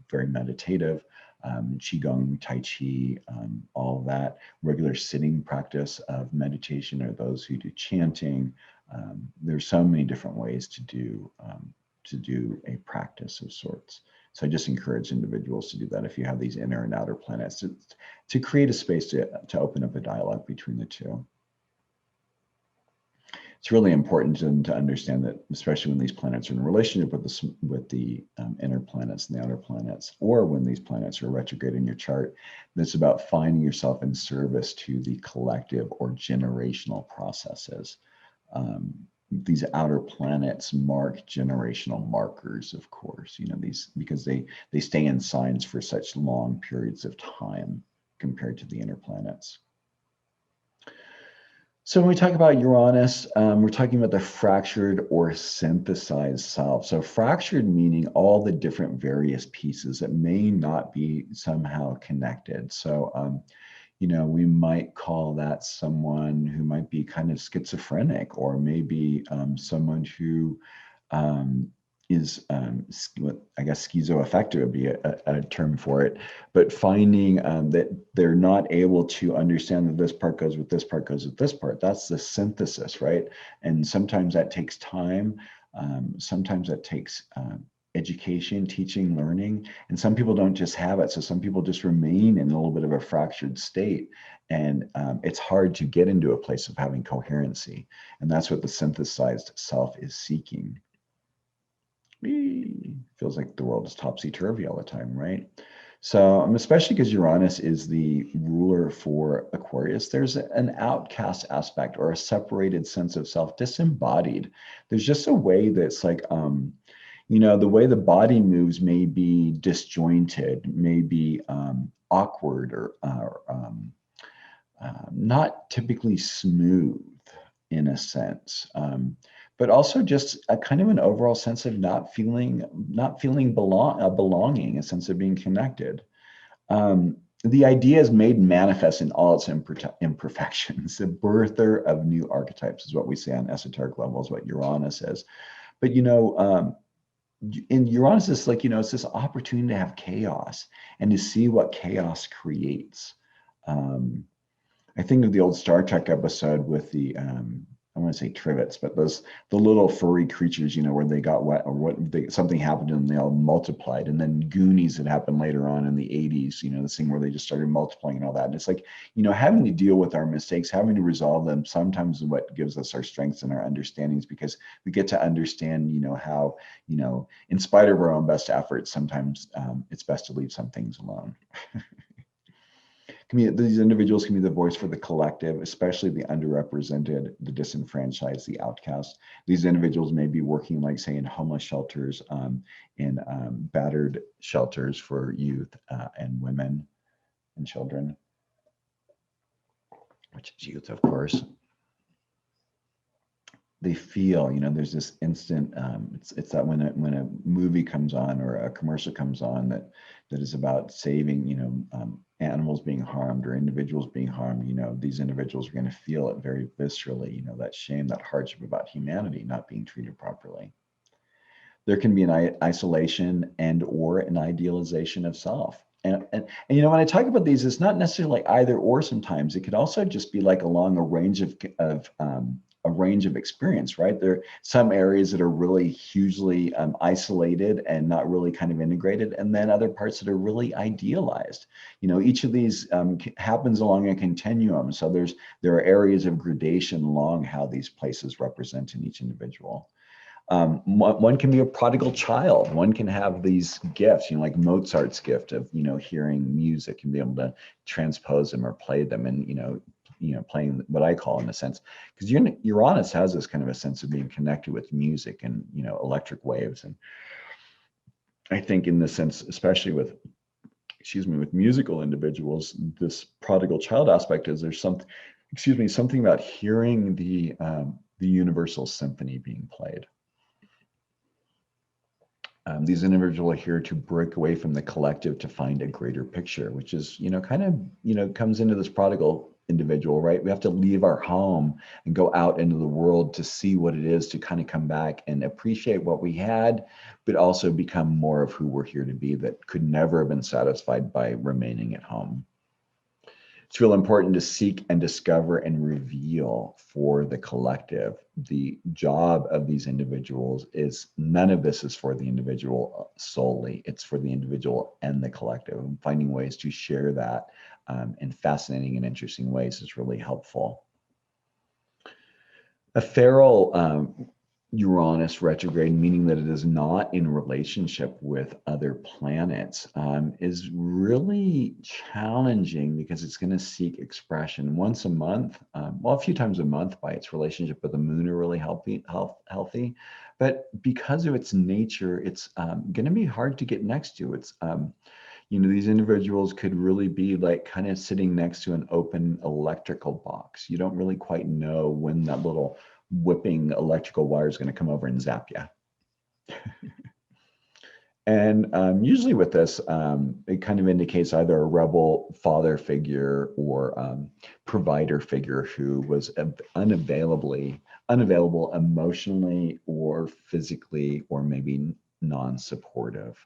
very meditative. Qigong, Tai Chi, all of that. Regular sitting practice of meditation, or those who do chanting. There's so many different ways to do a practice of sorts. So I just encourage individuals to do that if you have these inner and outer planets, to create a space to open up a dialogue between the two. It's really important to understand that, especially when these planets are in a relationship with the inner planets and the outer planets, or when these planets are retrograde in your chart, that's about finding yourself in service to the collective or generational processes. These outer planets mark generational markers, of course, these, because they stay in signs for such long periods of time compared to the inner planets. So when we talk about Uranus, we're talking about the fractured or synthesized self. So fractured meaning all the different various pieces that may not be somehow connected. So, we might call that someone who might be kind of schizophrenic, or maybe someone who is, I guess, schizoaffective would be a term for it, but finding that they're not able to understand that this part goes with this part goes with this part. That's the synthesis, right? And sometimes that takes time. Sometimes that takes education, teaching, learning, and some people don't just have it. So some people just remain in a little bit of a fractured state, and it's hard to get into a place of having coherency. And that's what the synthesized self is seeking. Feels like the world is topsy-turvy all the time, right? So especially because Uranus is the ruler for Aquarius, there's an outcast aspect, or a separated sense of self, disembodied. There's just a way that's like, the way the body moves may be disjointed, may be awkward, or not typically smooth in a sense. But also just a kind of an overall sense of not feeling belonging, a sense of being connected. The idea is made manifest in all its imperfections. The birther of new archetypes is what we say on esoteric levels, what Uranus is. But in Uranus, it's like, it's this opportunity to have chaos and to see what chaos creates. I think of the old Star Trek episode with the I want to say trivets, but the little furry creatures, where they got wet, or something happened to them, they all multiplied. And then Goonies had happened later on in the 80s, this thing where they just started multiplying and all that. And it's like, having to deal with our mistakes, having to resolve them, sometimes is what gives us our strengths and our understandings, because we get to understand, how, in spite of our own best efforts, sometimes it's best to leave some things alone. These individuals can be the voice for the collective, especially the underrepresented, the disenfranchised, the outcast. These individuals may be working, like, say, in homeless shelters, in battered shelters for youth and women and children, which is youth, of course. They feel, there's this instant, it's that when a movie comes on or a commercial comes on that is about saving, animals being harmed or individuals being harmed, these individuals are going to feel it very viscerally, that shame, that hardship about humanity not being treated properly. There can be an isolation and or an idealization of self. And when I talk about these, it's not necessarily like either or. Sometimes it could also just be like along a range of experience, right? There are some areas that are really hugely isolated and not really kind of integrated, and then other parts that are really idealized. Each of these happens along a continuum. So there are areas of gradation along how these places represent in each individual. One can be a prodigal child. One can have these gifts, like Mozart's gift of, hearing music and be able to transpose them or play them, and, playing what I call, in a sense, because Uranus has this kind of a sense of being connected with music and, electric waves. And I think in this sense, especially with musical individuals, this prodigal child aspect is excuse me, something about hearing the universal symphony being played. These individuals are here to break away from the collective to find a greater picture, which is, kind of, comes into this prodigal individual, right? We have to leave our home and go out into the world to see what it is, to kind of come back and appreciate what we had, but also become more of who we're here to be, that could never have been satisfied by remaining at home. It's real important to seek and discover and reveal for the collective. The job of these individuals is, none of this is for the individual solely. It's for the individual and the collective. And finding ways to share that in fascinating and interesting ways is really helpful. A feral Uranus retrograde, meaning that it is not in relationship with other planets, is really challenging because it's going to seek expression once a month, well, a few times a month by its relationship with the moon are really healthy. But because of its nature, it's going to be hard to get next to. It's, these individuals could really be like kind of sitting next to an open electrical box. You don't really quite know when that little whipping electrical wire is going to come over and zap you. And usually with this, it kind of indicates either a rebel father figure or provider figure who was unavailable emotionally or physically, or maybe non-supportive.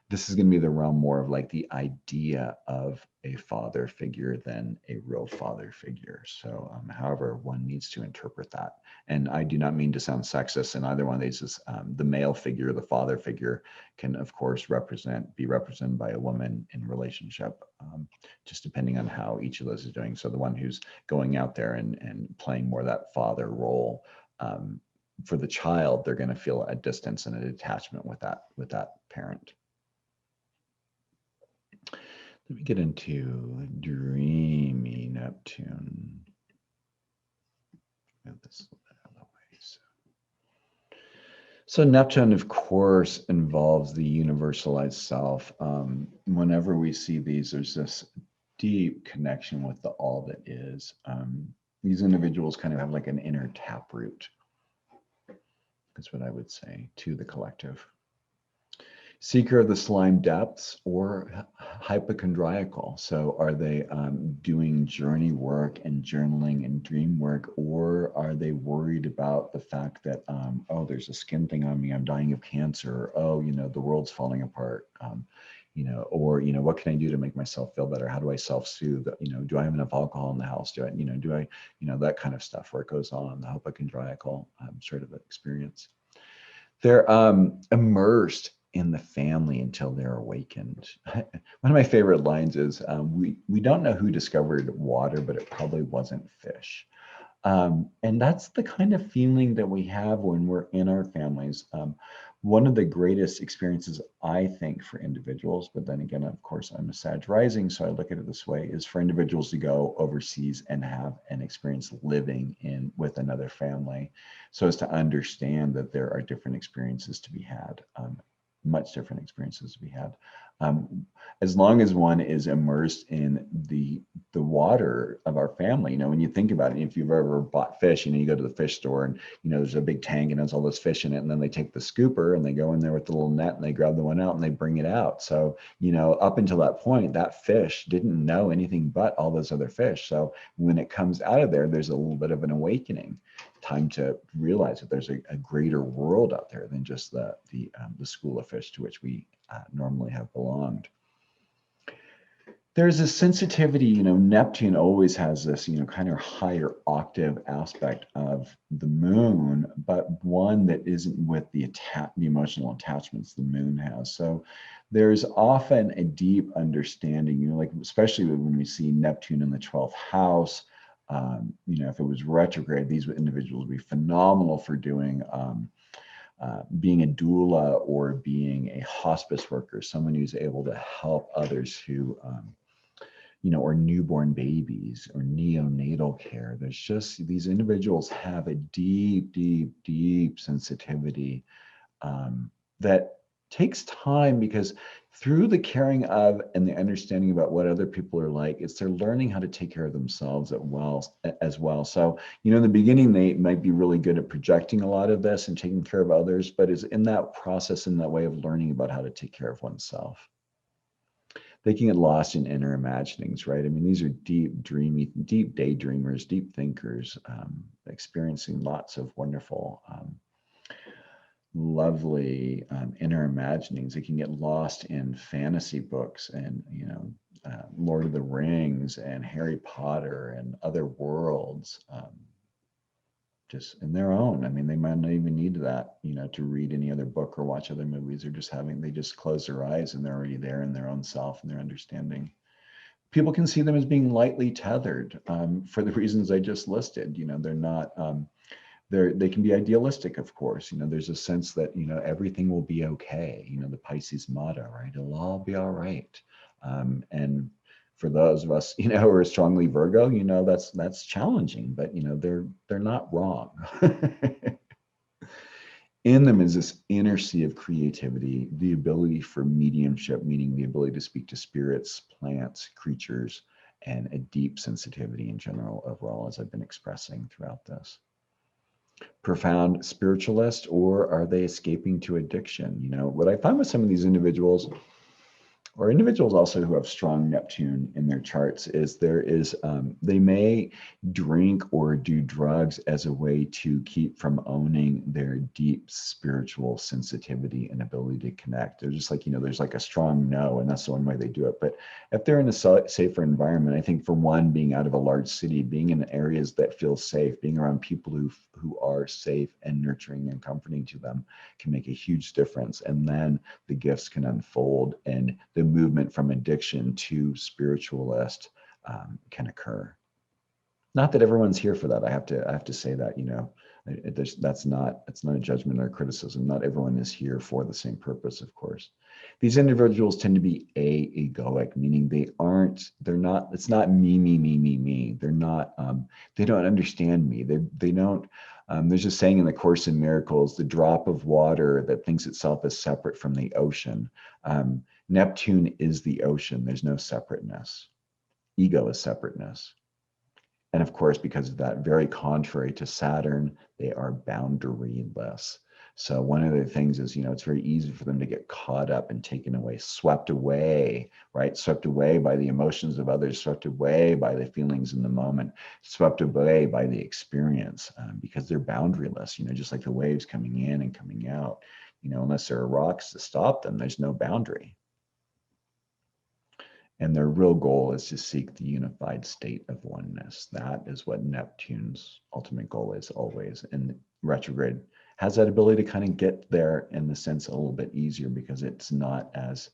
This is going to be the realm more of like the idea of a father figure than a real father figure. So however one needs to interpret that. And I do not mean to sound sexist in either one of these. Is the male figure, the father figure, can of course be represented by a woman in relationship, just depending on how each of those is doing. So the one who's going out there and playing more that father role, for the child, they're going to feel a distance and a detachment with that parent. Let me get into dreamy Neptune. This out of the way. So Neptune, of course, involves the universalized self. Whenever we see these, there's this deep connection with the all that is. These individuals kind of have like an inner taproot. That's what I would say to the collective. Seeker of the slime depths or hypochondriacal. So are they doing journey work and journaling and dream work, or are they worried about the fact that, oh, there's a skin thing on me, I'm dying of cancer, oh, the world's falling apart, or, what can I do to make myself feel better? How do I self-soothe? Do I have enough alcohol in the house? Do I, that kind of stuff where it goes on, the hypochondriacal sort of experience. They're immersed in the family until they're awakened. One of my favorite lines is, we don't know who discovered water, but it probably wasn't fish. And that's the kind of feeling that we have when we're in our families. One of the greatest experiences, I think, for individuals, but then again, of course, I'm a Sag rising, so I look at it this way, is for individuals to go overseas and have an experience living with another family, so as to understand that there are different experiences to be had, much different experiences to be had. As long as one is immersed in the water of our family, when you think about it, if you've ever bought fish, you go to the fish store and, there's a big tank and has all this fish in it. And then they take the scooper and they go in there with the little net and they grab the one out and they bring it out. So, up until that point, that fish didn't know anything but all those other fish. So when it comes out of there, there's a little bit of an awakening, time to realize that there's a greater world out there than just the school of fish to which we normally have belonged. There's a sensitivity, Neptune always has this, kind of higher octave aspect of the moon, but one that isn't with the emotional attachments the moon has. So there's often a deep understanding, like especially when we see Neptune in the 12th house, if it was retrograde, these individuals would be phenomenal for doing being a doula or being a hospice worker, someone who's able to help others who, or newborn babies or neonatal care. There's just, these individuals have a deep, deep, deep sensitivity that takes time, because through the caring of and the understanding about what other people are like, it's they're learning how to take care of themselves as well. So, you know, in the beginning, they might be really good at projecting a lot of this and taking care of others, but it's in that process, in that way of learning about how to take care of oneself. They can get lost in inner imaginings, right? I mean, these are deep, dreamy, deep daydreamers, deep thinkers, experiencing lots of wonderful, lovely inner imaginings. They can get lost in fantasy books and, you know, Lord of the Rings and Harry Potter and other worlds, just in their own. I mean, they might not even need that, you know, to read any other book or watch other movies. They just close their eyes and they're already there in their own self and their understanding. People can see them as being lightly tethered, for the reasons I just listed. You know, they're not, they can be idealistic, of course. You know, there's a sense that, you know, everything will be okay. You know, the Pisces motto, right? It'll all be all right. And for those of us, you know, who are strongly Virgo, you know, that's challenging, but you know, they're not wrong. In them is this inner sea of creativity, the ability for mediumship, meaning the ability to speak to spirits, plants, creatures, and a deep sensitivity in general overall, as I've been expressing throughout this. Profound spiritualist, or are they escaping to addiction? You know, what I find with some of these individuals, or individuals also who have strong Neptune in their charts, is they may drink or do drugs as a way to keep from owning their deep spiritual sensitivity and ability to connect. They're just like, you know, there's like a strong no, and that's the one way they do it. But if they're in a safer environment, I think, for one, being out of a large city, being in areas that feel safe, being around people who are safe and nurturing and comforting to them, can make a huge difference. And then the gifts can unfold, and the movement from addiction to spiritualist can occur. Not that everyone's here for that. I have to say that, you know, it's not a judgment or criticism. Not everyone is here for the same purpose, of course. These individuals tend to be egoic, meaning they're not, it's not me. They're not, they don't understand me. They don't, there's a saying in the Course in Miracles, the drop of water that thinks itself as separate from the ocean. Neptune is the ocean. There's no separateness. Ego is separateness. And of course, because of that, very contrary to Saturn, they are boundaryless. So one of the things is, you know, it's very easy for them to get caught up and taken away, swept away, right? Swept away by the emotions of others, swept away by the feelings in the moment, swept away by the experience, because they're boundaryless, you know, just like the waves coming in and coming out. You know, unless there are rocks to stop them, there's no boundary. And their real goal is to seek the unified state of oneness. That is what Neptune's ultimate goal is always. And retrograde has that ability to kind of get there, in the sense, a little bit easier, because it's not as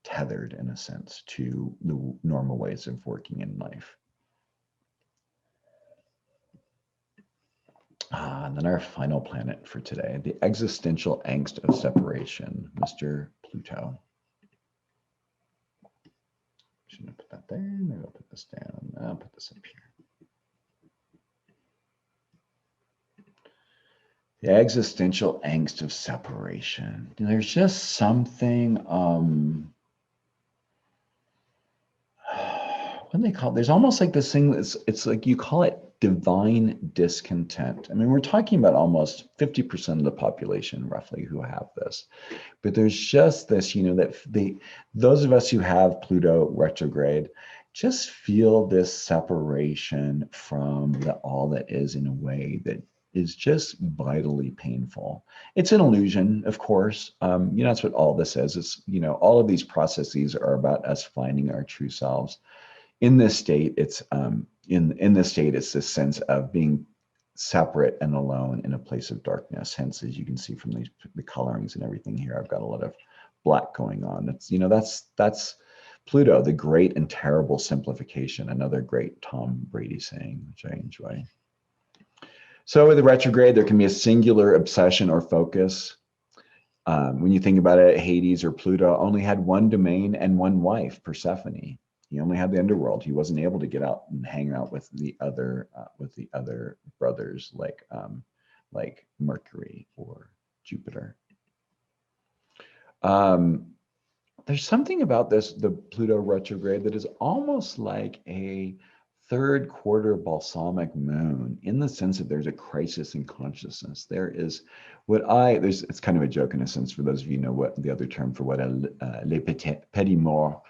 tethered, in a sense, to the normal ways of working in life. And then our final planet for today, the existential angst of separation, Mr. Pluto. Shouldn't have put that there. Maybe I'll put this down. I'll put this up here. The existential angst of separation. There's just something, what do they call it? There's almost like this thing that's, it's like, you call it divine discontent. I mean, we're talking about almost 50% of the population, roughly, who have this. But there's just this, you know, that those of us who have Pluto retrograde just feel this separation from all that is, in a way that is just vitally painful. It's an illusion, of course. You know, that's what all this is. It's, you know, all of these processes are about us finding our true selves. In this state, it's in this state, it's this sense of being separate and alone in a place of darkness. Hence, as you can see from the colorings and everything here, I've got a lot of black going on. That's, you know, that's Pluto, the great and terrible simplification. Another great Tom Brady saying, which I enjoy. So with the retrograde, there can be a singular obsession or focus. When you think about it, Hades or Pluto only had one domain and one wife, Persephone. He only had the underworld. He wasn't able to get out and hang out with the other brothers, like Mercury or Jupiter. There's something about the Pluto retrograde that is almost like a third quarter balsamic moon, in the sense that there's a crisis in consciousness. There is it's kind of a joke in a sense, for those of you who know what the other term for what a les petit morts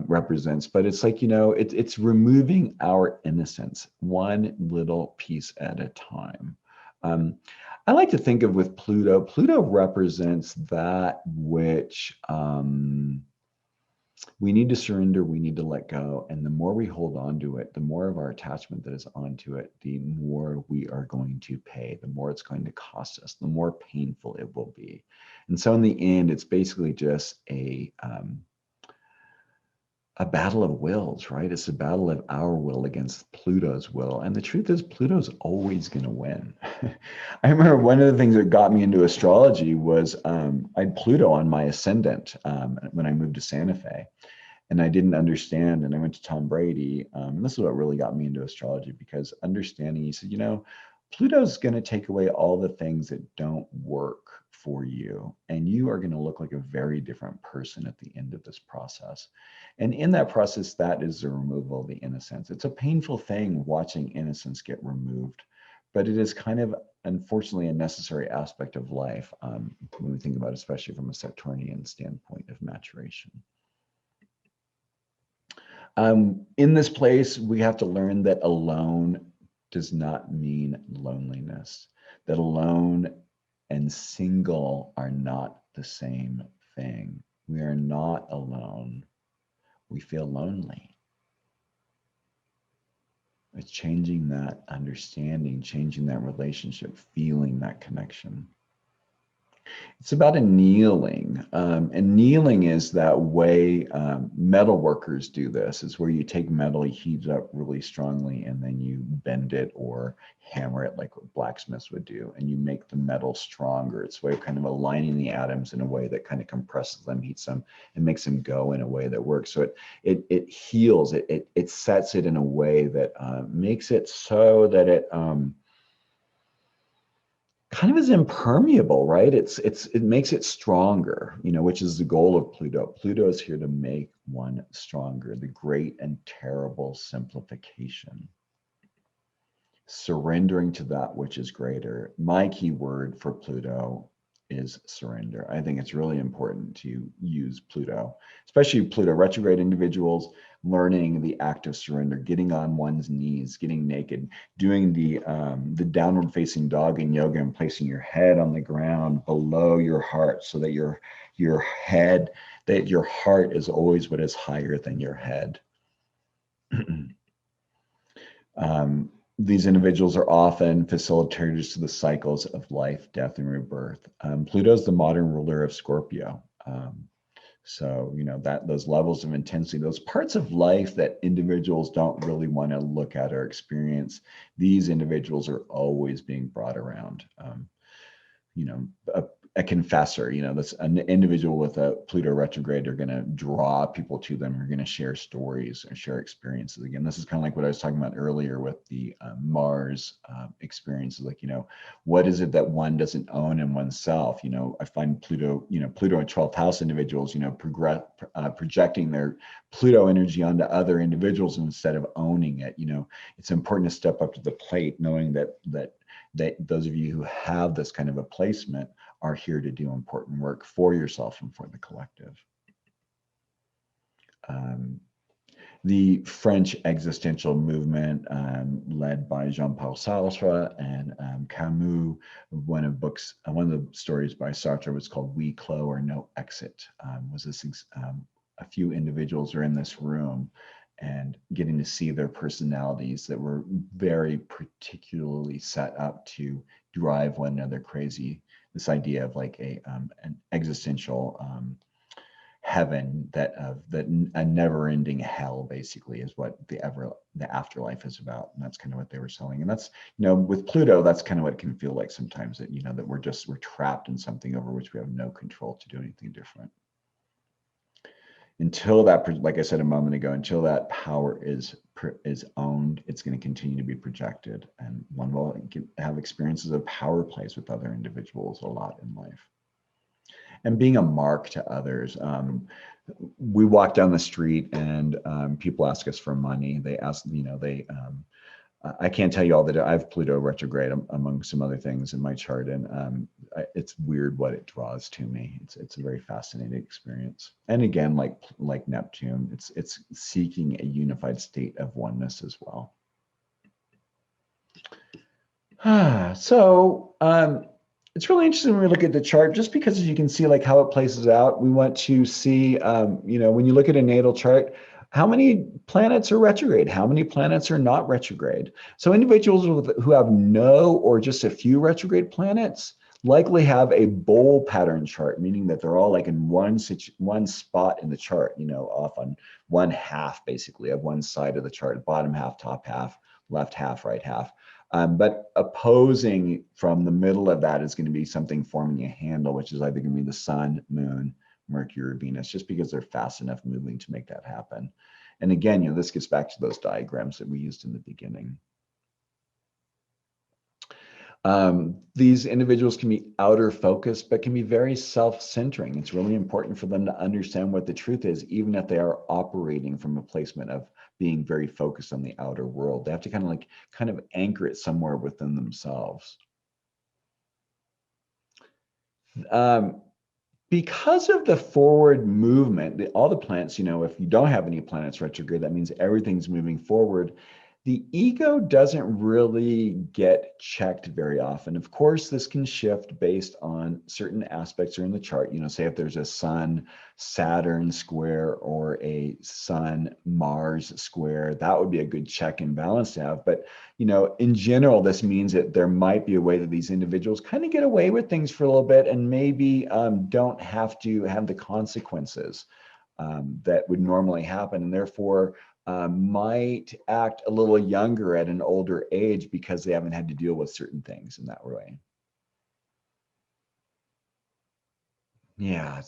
represents, but it's like, it's removing our innocence one little piece at a time. I like to think of with Pluto represents that which we need to surrender, we need to let go. And the more we hold on to it, the more of our attachment that is onto it, the more we are going to pay, the more it's going to cost us, the more painful it will be. And so in the end, it's basically just a battle of wills, right? It's a battle of our will against Pluto's will. And the truth is, Pluto's always going to win. I remember one of the things that got me into astrology was I had Pluto on my ascendant when I moved to Santa Fe. And I didn't understand. And I went to Tom Brady. And this is what really got me into astrology, because understanding, he said, Pluto's going to take away all the things that don't work for you. And you are going to look like a very different person at the end of this process. And in that process, that is the removal of the innocence. It's a painful thing watching innocence get removed, but it is kind of, unfortunately, a necessary aspect of life when we think about it, especially from a Saturnian standpoint of maturation. In this place, we have to learn that alone does not mean loneliness, that alone and single are not the same thing. We are not alone. We feel lonely. It's changing that understanding, changing that relationship, feeling that connection. It's about a kneeling, and kneeling is that way metal workers do this. It's where you take metal, you heat it up really strongly, and then you bend it or hammer it like what blacksmiths would do, and you make the metal stronger. It's a way of kind of aligning the atoms in a way that kind of compresses them, heats them, and makes them go in a way that works. So it heals, it sets it in a way that makes it so that it kind of is impermeable, right? It makes it stronger, which is the goal of Pluto. Pluto is here to make one stronger, the great and terrible simplification. Surrendering to that which is greater. My key word for Pluto is surrender. I think it's really important to use Pluto, especially Pluto retrograde individuals, learning the act of surrender, getting on one's knees, getting naked, doing the downward facing dog in yoga, and placing your head on the ground below your heart, so that your heart is always what is higher than your head. These individuals are often facilitators to the cycles of life, death, and rebirth. Pluto is the modern ruler of Scorpio. So, that those levels of intensity, those parts of life that individuals don't really want to look at or experience, these individuals are always being brought around. A confessor, that's an individual with a Pluto retrograde, are going to draw people to them, are going to share stories or share experiences. Again, this is kind of like what I was talking about earlier with the Mars experiences. Like, what is it that one doesn't own in oneself? I find Pluto in 12th house individuals, projecting their Pluto energy onto other individuals instead of owning it. It's important to step up to the plate, knowing that those of you who have this kind of a placement are here to do important work for yourself and for the collective. The French existential movement, led by Jean-Paul Sartre and Camus, one of the stories by Sartre was called "We Clo or No Exit." A few individuals are in this room and getting to see their personalities that were very particularly set up to drive one another crazy. This idea of like an existential heaven, that a never-ending hell basically is what the afterlife is about, and that's kind of what they were selling. And that's, with Pluto, that's kind of what it can feel like sometimes, that that we're trapped in something over which we have no control to do anything different. Until that, like I said a moment ago, until that power is owned, it's going to continue to be projected, and one will have experiences of power plays with other individuals a lot in life. and being a mark to others. We walk down the street and people ask us for money. They ask, I can't tell you all that I have Pluto retrograde among some other things in my chart, and it's weird what it draws to me. It's a very fascinating experience. And again, like Neptune, it's seeking a unified state of oneness as well. So it's really interesting when we look at the chart, just because you can see like how it places out. We want to see, when you look at a natal chart, how many planets are retrograde? How many planets are not retrograde? So individuals who have no or just a few retrograde planets likely have a bowl pattern chart, meaning that they're all like in one spot in the chart, off on one half basically of one side of the chart, bottom half, top half, left half, right half. But opposing from the middle of that is going to be something forming a handle, which is either going to be the sun, moon, Mercury, or Venus, just because they're fast enough moving to make that happen. And again, this gets back to those diagrams that we used in the beginning. These individuals can be outer focused, but can be very self-centering. It's really important for them to understand what the truth is, even if they are operating from a placement of being very focused on the outer world. They have to kind of anchor it somewhere within themselves. Because of the forward movement, all the planets, if you don't have any planets retrograde, that means everything's moving forward. The ego doesn't really get checked very often. Of course, this can shift based on certain aspects are in the chart. Say if there's a Sun Saturn square or a Sun Mars square, that would be a good check and balance to have. But in general, this means that there might be a way that these individuals kind of get away with things for a little bit and maybe don't have to have the consequences that would normally happen, and therefore might act a little younger at an older age because they haven't had to deal with certain things in that way. Yeah,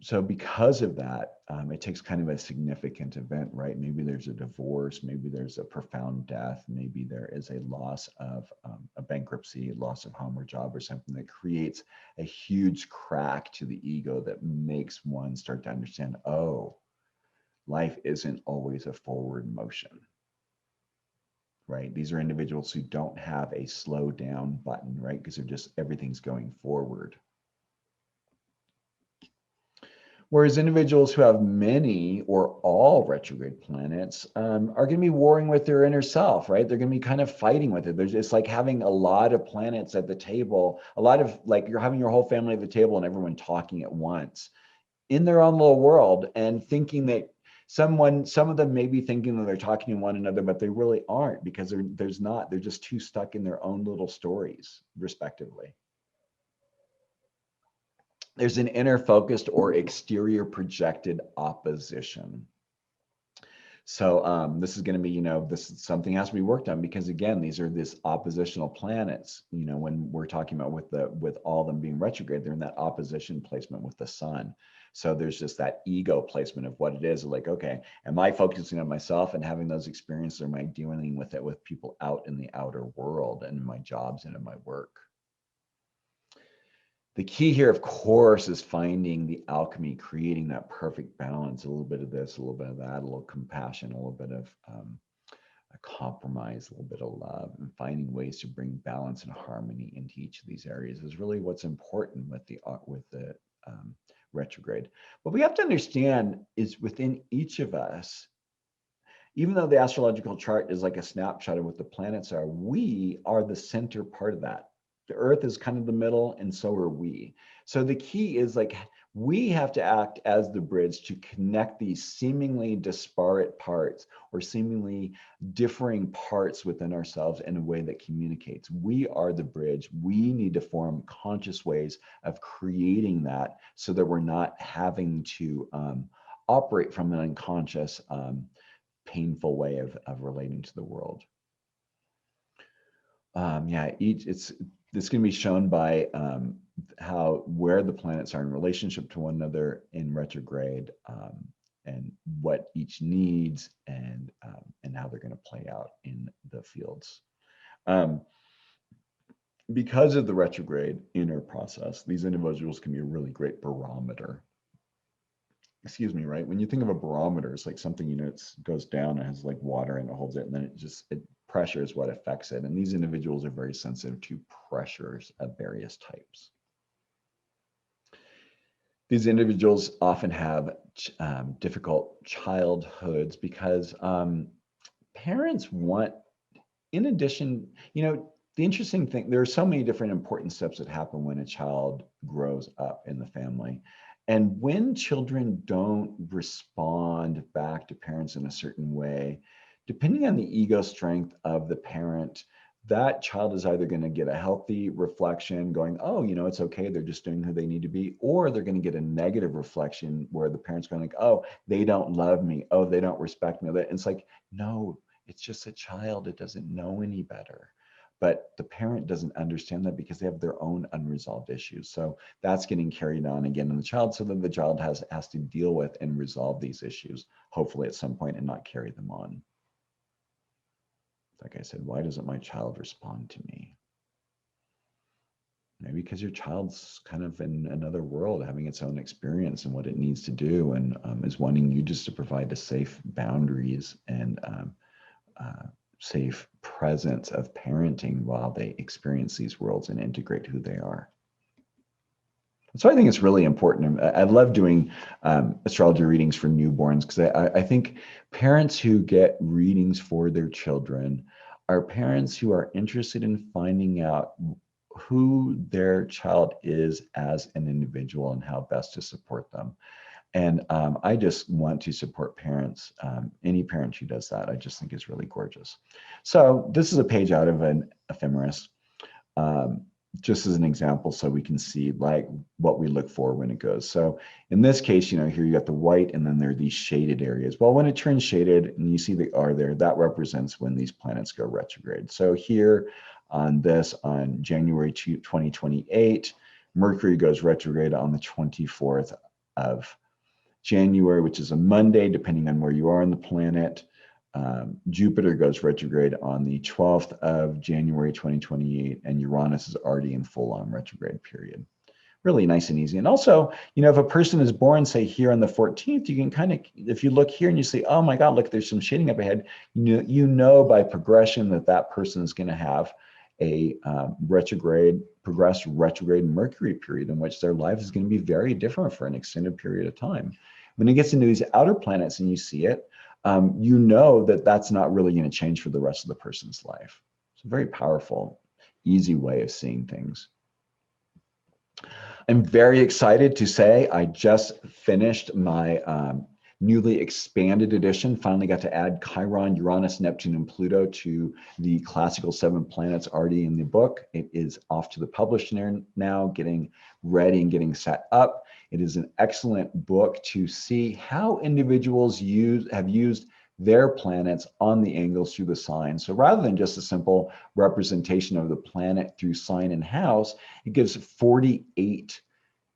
so because of that, it takes kind of a significant event, right? Maybe there's a divorce, maybe there's a profound death, maybe there is a loss of a bankruptcy, loss of home or job or something that creates a huge crack to the ego that makes one start to understand, oh, life isn't always a forward motion, right? These are individuals who don't have a slow down button, right? Because they're just, everything's going forward. Whereas individuals who have many or all retrograde planets are going to be warring with their inner self, right? They're going to be kind of fighting with it. It's like having a lot of planets at the table, a lot of like you're having your whole family at the table and everyone talking at once in their own little world and thinking that some of them may be thinking that they're talking to one another, but they really aren't, because they're just too stuck in their own little stories, respectively. There's an inner focused or exterior projected opposition. So this is going to be, this is something has to be worked on, because again, these are this oppositional planets. When we're talking about with all of them being retrograde, they're in that opposition placement with the sun. So there's just that ego placement of what it is. Like, okay, am I focusing on myself and having those experiences, or am I dealing with it with people out in the outer world and in my jobs and in my work? The key here, of course, is finding the alchemy, creating that perfect balance, a little bit of this, a little bit of that, a little compassion, a little bit of a compromise, a little bit of love, and finding ways to bring balance and harmony into each of these areas is really what's important with the retrograde. What we have to understand is within each of us, even though the astrological chart is like a snapshot of what the planets are, we are the center part of that. The Earth is kind of the middle, and so are we. So the key is like we have to act as the bridge to connect these seemingly disparate parts or seemingly differing parts within ourselves in a way that communicates. We are the bridge. We need to form conscious ways of creating that so that we're not having to operate from an unconscious, painful way of relating to the world. It's going to be shown by where the planets are in relationship to one another in retrograde, and what each needs, and how they're going to play out in the fields. because of the retrograde inner process, these individuals can be a really great barometer. Excuse me, right? When you think of a barometer, it's like something, it goes down and has like water and it holds it, and then pressure is what affects it. And these individuals are very sensitive to pressures of various types. These individuals often have difficult childhoods because parents want, in addition, the interesting thing, there are so many different important steps that happen when a child grows up in the family. And when children don't respond back to parents in a certain way, depending on the ego strength of the parent, that child is either going to get a healthy reflection going, oh, it's okay, they're just doing who they need to be, or they're going to get a negative reflection where the parent's going like, oh, they don't love me, oh, they don't respect me. It's like, no, it's just a child. It doesn't know any better. But the parent doesn't understand that because they have their own unresolved issues. So that's getting carried on again in the child, so that the child has to deal with and resolve these issues, hopefully at some point, and not carry them on. Like I said, why doesn't my child respond to me? Maybe because your child's kind of in another world, having its own experience and what it needs to do, and is wanting you just to provide a safe boundaries and safe presence of parenting while they experience these worlds and integrate who they are. So I think it's really important. I love doing astrology readings for newborns because I think parents who get readings for their children are parents who are interested in finding out who their child is as an individual and how best to support them. And I just want to support parents. Any parent who does that, I just think is really gorgeous. So this is a page out of an ephemeris, just as an example, so we can see like what we look for when it goes. So in this case, here you got the white, and then there are these shaded areas. Well, when it turns shaded and you see the R there, that represents when these planets go retrograde. So here on January 2028, Mercury goes retrograde on the 24th of January, which is a Monday, depending on where you are on the planet. Jupiter goes retrograde on the 12th of January 2028, and Uranus is already in full-on retrograde period. Really nice and easy. And also, if a person is born, say here on the 14th, you can kind of, if you look here and you say, oh my God, look, there's some shading up ahead, you know by progression that person is going to have a progressed retrograde Mercury period in which their life is going to be very different for an extended period of time. When it gets into these outer planets and you see it, you know that that's not really going to change for the rest of the person's life. It's a very powerful, easy way of seeing things. I'm very excited to say I just finished my newly expanded edition. Finally got to add Chiron, Uranus, Neptune, and Pluto to the classical 7 planets already in the book. It is off to the publisher now, getting ready and getting set up. It is an excellent book to see how individuals have used their planets on the angles through the signs. So rather than just a simple representation of the planet through sign and house, it gives 48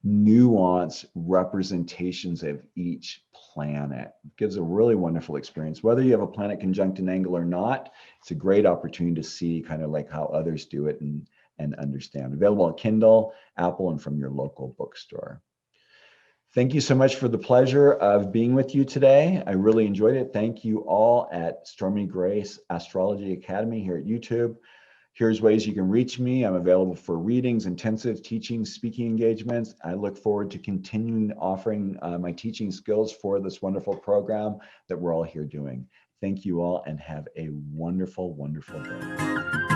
nuanced representations of each planet. It gives a really wonderful experience. Whether you have a planet conjunct an angle or not, it's a great opportunity to see kind of like how others do it and understand. Available on Kindle, Apple, and from your local bookstore. Thank you so much for the pleasure of being with you today. I really enjoyed it. Thank you all at Stormie Grace Astrology Academy here at YouTube. Here's ways you can reach me. I'm available for readings, intensive teaching, speaking engagements. I look forward to continuing offering my teaching skills for this wonderful program that we're all here doing. Thank you all and have a wonderful, wonderful day.